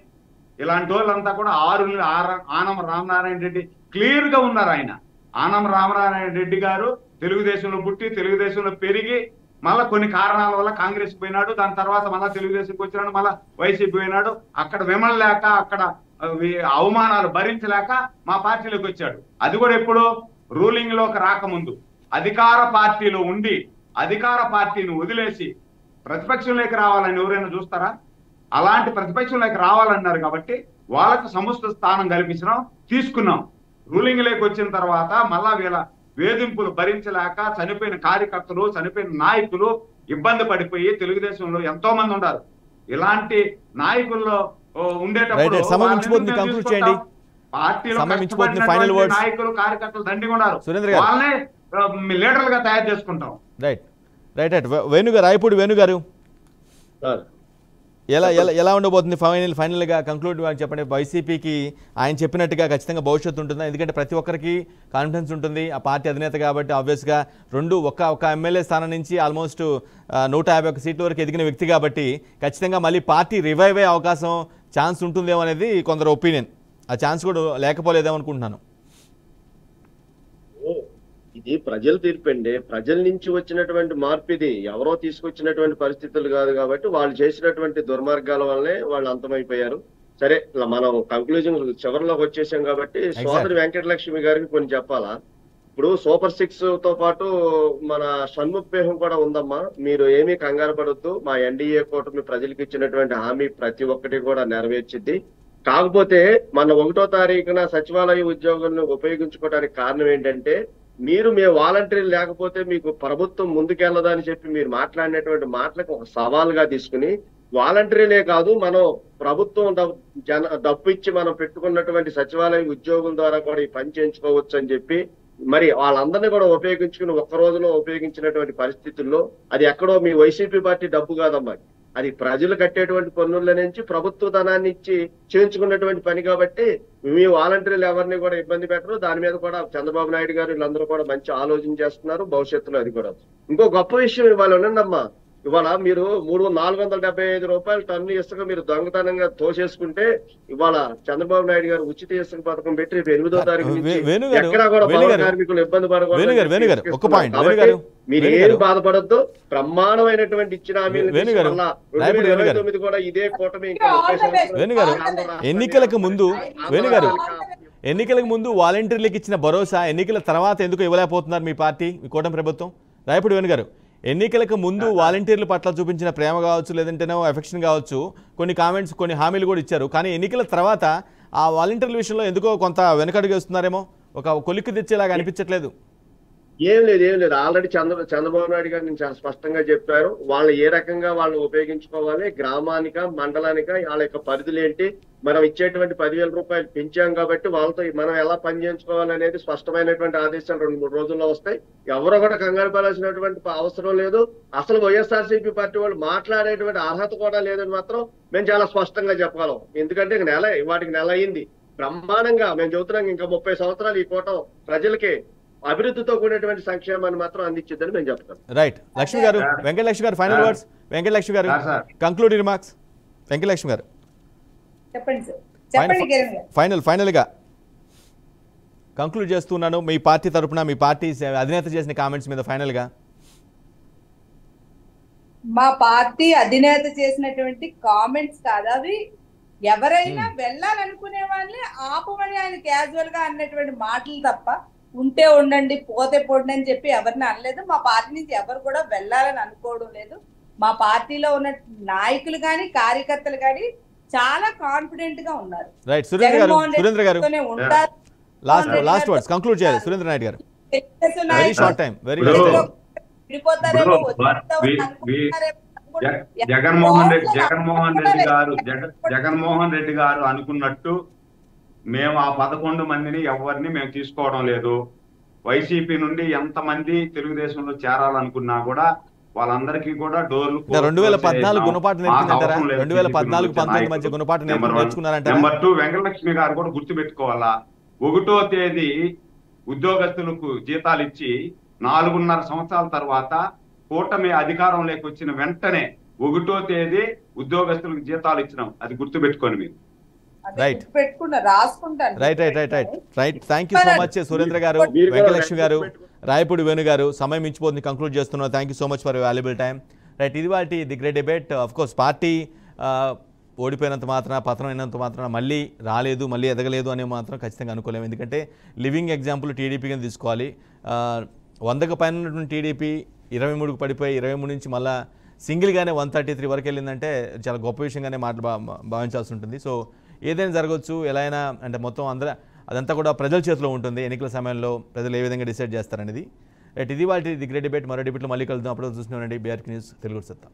ఇలాంటి వాళ్ళంతా కూడా 6 నెలలు ఆనం రామనారాయణ రెడ్డి క్లియర్ గా ఉన్నారు. ఆయన ఆనం రామనారాయణ రెడ్డి గారు తెలుగుదేశంలో పుట్టి, తెలుగుదేశంలో పెరిగి, మళ్ళా కొన్ని కారణాల వల్ల కాంగ్రెస్ పోయినాడు, దాని తర్వాత మళ్ళా తెలుగుదేశంకి వచ్చినాడు, మళ్ళా వైసీపీ పోయినాడు. అక్కడ విమలలేక, అక్కడ అవమానాలు భరించలేక మా పార్టీలోకి వచ్చాడు. అది కూడా ఎప్పుడు రూలింగ్ లోకి రాకముందు. అధికార పార్టీలో ఉండి అధికార పార్టీని వదిలేసి ప్రతిపక్షంలోకి రావాలని ఎవరైనా చూస్తారా? అలాంటి ప్రతిపక్షంలోకి రావాలన్నారు కాబట్టి వాళ్ళకు సముచిత స్థానం కల్పించడం, తీసుకున్నాం. రూలింగ్ లోకి వచ్చిన తర్వాత మళ్ళా వీళ్ళ వేధింపులు భరించలేక చనిపోయిన కార్యకర్తలు, చనిపోయిన నాయకులు ఇబ్బంది పడిపోయి తెలుగుదేశంలో ఎంతో మంది ఉన్నారు. ఇలాంటి నాయకుల్లో ఉండేటప్పుడు పార్టీలో నాయకులు, కార్యకర్తలు దండిగా ఉన్నారు. వాళ్ళనే లీడర్లుగా తయారు చేసుకుంటాం. రాయపూడి వేణు గారు ఎలా ఉండబోతుంది ఫైనల్గా కంక్లూడ్ చెప్పండి. వైసీపీకి ఆయన చెప్పినట్టుగా ఖచ్చితంగా భవిష్యత్తు ఉంటుందా? ఎందుకంటే ప్రతి ఒక్కరికి కాన్ఫిడెన్స్ ఉంటుంది ఆ పార్టీ అధినేత కాబట్టి. ఆబ్వియస్గా ఒక ఎమ్మెల్యే స్థానం నుంచి ఆల్మోస్ట్ 151 సీట్ల వరకు ఎదిగిన వ్యక్తి కాబట్టి ఖచ్చితంగా మళ్ళీ పార్టీ రివైవ్ అయ్యే అవకాశం, ఛాన్స్ ఉంటుందేమో అనేది కొందరు ఒపీనియన్. ఆ ఛాన్స్ కూడా లేకపోలేదేమో అనుకుంటున్నాను. ఇది ప్రజల తీర్పండి. ప్రజల నుంచి వచ్చినటువంటి మార్పు ఇది. ఎవరో తీసుకొచ్చినటువంటి పరిస్థితులు కాదు కాబట్టి వాళ్ళు చేసినటువంటి దుర్మార్గాల వల్లనే వాళ్ళు అంతమైపోయారు. సరే, మనం కంక్లూజన్ చివరిలోకి వచ్చేసాం కాబట్టి సోదరి వెంకటలక్ష్మి గారికి కొన్ని చెప్పాలా. ఇప్పుడు సూపర్ 6 తో పాటు మన షణ్ముఖ్ వ్యూహం కూడా ఉందమ్మా. మీరు ఏమీ కంగారు పడొద్దు. మా ఎన్డీఏ కూటమి ప్రజలకు ఇచ్చినటువంటి హామీ ప్రతి ఒక్కటి కూడా నెరవేర్చిద్ది. కాకపోతే మన 1వ తారీఖున సచివాలయ ఉద్యోగులను ఉపయోగించుకోవడానికి కారణం ఏంటంటే మీరు మీ వాలంటీర్లు లేకపోతే మీకు ప్రభుత్వం ముందుకెళ్ళదని చెప్పి మీరు మాట్లాడినటువంటి మాటలకు ఒక సవాల్గా తీసుకుని వాలంటీర్లే కాదు మనం ప్రభుత్వం డబ్బు ఇచ్చి మనం పెట్టుకున్నటువంటి సచివాలయ ఉద్యోగుల ద్వారా కూడా ఈ పని చేయించుకోవచ్చు అని చెప్పి మరి వాళ్ళందరినీ కూడా ఉపయోగించుకుని ఒక్క రోజులో ఉపయోగించినటువంటి పరిస్థితుల్లో అది ఎక్కడో మీ వైసీపీ పార్టీ డబ్బు కాదమ్మా, అది ప్రజలు కట్టేటువంటి పన్నుల నుంచి ప్రభుత్వ ధనాన్ని ఇచ్చి చేయించుకున్నటువంటి పని. కాబట్టి మీ వాలంటీర్లు ఎవరిని కూడా ఇబ్బంది పెట్టరు. దాని మీద కూడా చంద్రబాబు నాయుడు గారు వీళ్ళందరూ కూడా మంచి ఆలోచన చేస్తున్నారు. భవిష్యత్తులో అది కూడా ఇంకో గొప్ప విషయం ఇవాళ ఉండండమ్మా. ఇవాళ మీరు 475 రూపాయల టన్ను ఇసుక మీరు దొంగతనంగా తోసేసుకుంటే ఇవాళ చంద్రబాబు నాయుడు గారు ఉచిత ఇసుక పథకం పెట్టి 8వ తారీఖు ఎక్కడా కూడా పౌర కార్మికులు ఇబ్బంది పడకూడదు. మీరు ఏం బాధపడద్దు. బ్రహ్మాండమైనటువంటి ఇచ్చిన హామీలు 2029 కూడా ఇదే కూటమి ఎన్నికలకు ముందు వాలంటీర్లకు ఇచ్చిన భరోసా ఎన్నికల తర్వాత ఎందుకు ఇవ్వలేకపోతున్నారు మీ పార్టీ, మీ కూటమి ప్రభుత్వం? రాయపూడి వేణు గారు, ఎన్నికలకు ముందు వాలంటీర్ల పట్ల చూపించిన ప్రేమ కావచ్చు, లేదంటేనో ఎఫెక్షన్ కావచ్చు, కొన్ని కామెంట్స్ కొన్ని హామీలు కూడా ఇచ్చారు. కానీ ఎన్నికల తర్వాత ఆ వాలంటీర్ల విషయంలో ఎందుకో కొంత వెనకడుగు వేస్తున్నారేమో, ఒక కొలిక్కి తెచ్చేలాగా అనిపించట్లేదు. ఏం లేదు. ఆల్రెడీ చంద్రబాబు నాయుడు గారు నేను చాలా స్పష్టంగా చెప్పారు. వాళ్ళు ఏ రకంగా వాళ్ళని ఉపయోగించుకోవాలి, గ్రామానిక మండలానిక వాళ్ళ యొక్క పరిధులు ఏంటి, మనం ఇచ్చేటువంటి 10,000 రూపాయలు పెంచాం కాబట్టి వాళ్ళతో మనం ఎలా పని చేయించుకోవాలి అనేది స్పష్టమైనటువంటి ఆదేశాలు 2-3 రోజుల్లో వస్తాయి. ఎవరో కూడా కంగారు పడాల్సినటువంటి అవసరం లేదు. అసలు వైఎస్ఆర్సీపీ పార్టీ వాళ్ళు మాట్లాడేటువంటి అర్హత కూడా లేదని మాత్రం మేము చాలా స్పష్టంగా చెప్పగలం. ఎందుకంటే వాటికి నెల అయింది. బ్రహ్మాండంగా మేము చెబుతున్నాం ఇంకా 30 సంవత్సరాలు ఈ కూటమి ప్రజలకి అభివృద్ధితో కూడినటువంటి సంక్షేమాన్ని మాత్రం అందించిద్దని మేము చెప్తాం. రైట్. లక్ష్మి గారు, వెంకటలక్ష్మి గారు ఫైనల్ వర్డ్స్. వెంకటలక్ష్మి గారు కంక్లూడ్ రిమార్క్స్. వెంకటలక్ష్మి గారు ఫైనల్ గా కంక్లూడ్ చేస్తున్నాను. మీ పార్టీ తరపున మీ పార్టీ అధినేత చేసిన కామెంట్స్ మీద ఫైనల్ గా. మా పార్టీ అధినేత చేసినటువంటి కామెంట్స్ కాదు అవి. ఎవరైనా వెళ్ళాలనుకునే వాళ్ళని ఆపమని ఆయన క్యాజువల్ గా అన్నటువంటి మాటలు తప్ప ఉంటే ఉండండి పోతే పోండి అని చెప్పి ఎవరిని అనలేదు. మా పార్టీ నుంచి ఎవరు కూడా వెళ్ళాలని అనుకోవడం లేదు. మా పార్టీలో ఉన్న నాయకులు కానీ కార్యకర్తలు కానీ చాలా కాన్ఫిడెంట్ గా ఉన్నారు. సురేంద్ర గారు లాస్ట్ వర్డ్స్ కంక్లూడ్ చేయాలి. సురేంద్ర నాయుడు గారు very short time. Jaganmohan Reddy గారు అనుకున్నట్టు మేము ఆ 11 మందిని ఎవరిని మేము తీసుకోవడం లేదు. వైసీపీ నుండి ఎంతమంది తెలుగుదేశంలో చేరాలనుకున్నా కూడా వాళ్ళందరికీ కూడా డోర్లు 2014 గుణపాఠం నేర్చుకున్నారంటారా? 2014-19 మధ్య గుణపాఠం నేర్చుకున్నారంటారా? నెంబర్ 2 వెంకటలక్ష్మి గారు కూడా గుర్తుపెట్టుకోవాలా, 1వ తేదీ ఉద్యోగస్తులకు జీతాలు ఇచ్చి 4.5 సంవత్సరాల తర్వాత కూటమి అధికారంలోకి వచ్చిన వెంటనే 1వ తేదీ ఉద్యోగస్తులకు జీతాలు ఇచ్చినాం. అది గుర్తుపెట్టుకోండి మీరు. Right. Thank you so much Surendra garu, Venkatalakshmi garu, Rayapudi Venu garu. సమయం మించిపోతుంది, కంక్లూడ్ చేస్తున్నారు. Thank you so much for valuable time. Right, ఇది what a the great debate. Of course party ఓడిపోయినంత మాత్రం, పతనం అయినంత మాత్రం మళ్ళీ రాలేదు, మళ్ళీ ఎదగలేదు అనే మాత్రం ఖచ్చితంగా అనుకోలేము. ఎందుకంటే లివింగ్ ఎగ్జాంపుల్ టీడీపీ కింద తీసుకోవాలి. 100కు పైన ఉన్నటువంటి టీడీపీ 23కు పడిపోయి 23 నుంచి మళ్ళీ సింగిల్గానే 133 వరకు వెళ్ళిందంటే చాలా గొప్ప విషయంగానే భావించాల్సి ఉంటుంది. సో ఏదైనా జరగవచ్చు, ఎలా అయినా అంటే మొత్తం అదంతా కూడా ప్రజల చేతిలో ఉంటుంది. ఎన్నికల సమయంలో ప్రజలు ఏ విధంగా డిసైడ్ చేస్తారనేది. రైట్, ఇది వాటి ది గ్రేట్ డిబేట్. మరో డిబేట్లో మళ్ళీ కలుద్దాం. అప్పుడు చూస్తూనే ఉండండి BRK న్యూస్ తెలుగు సత్తా.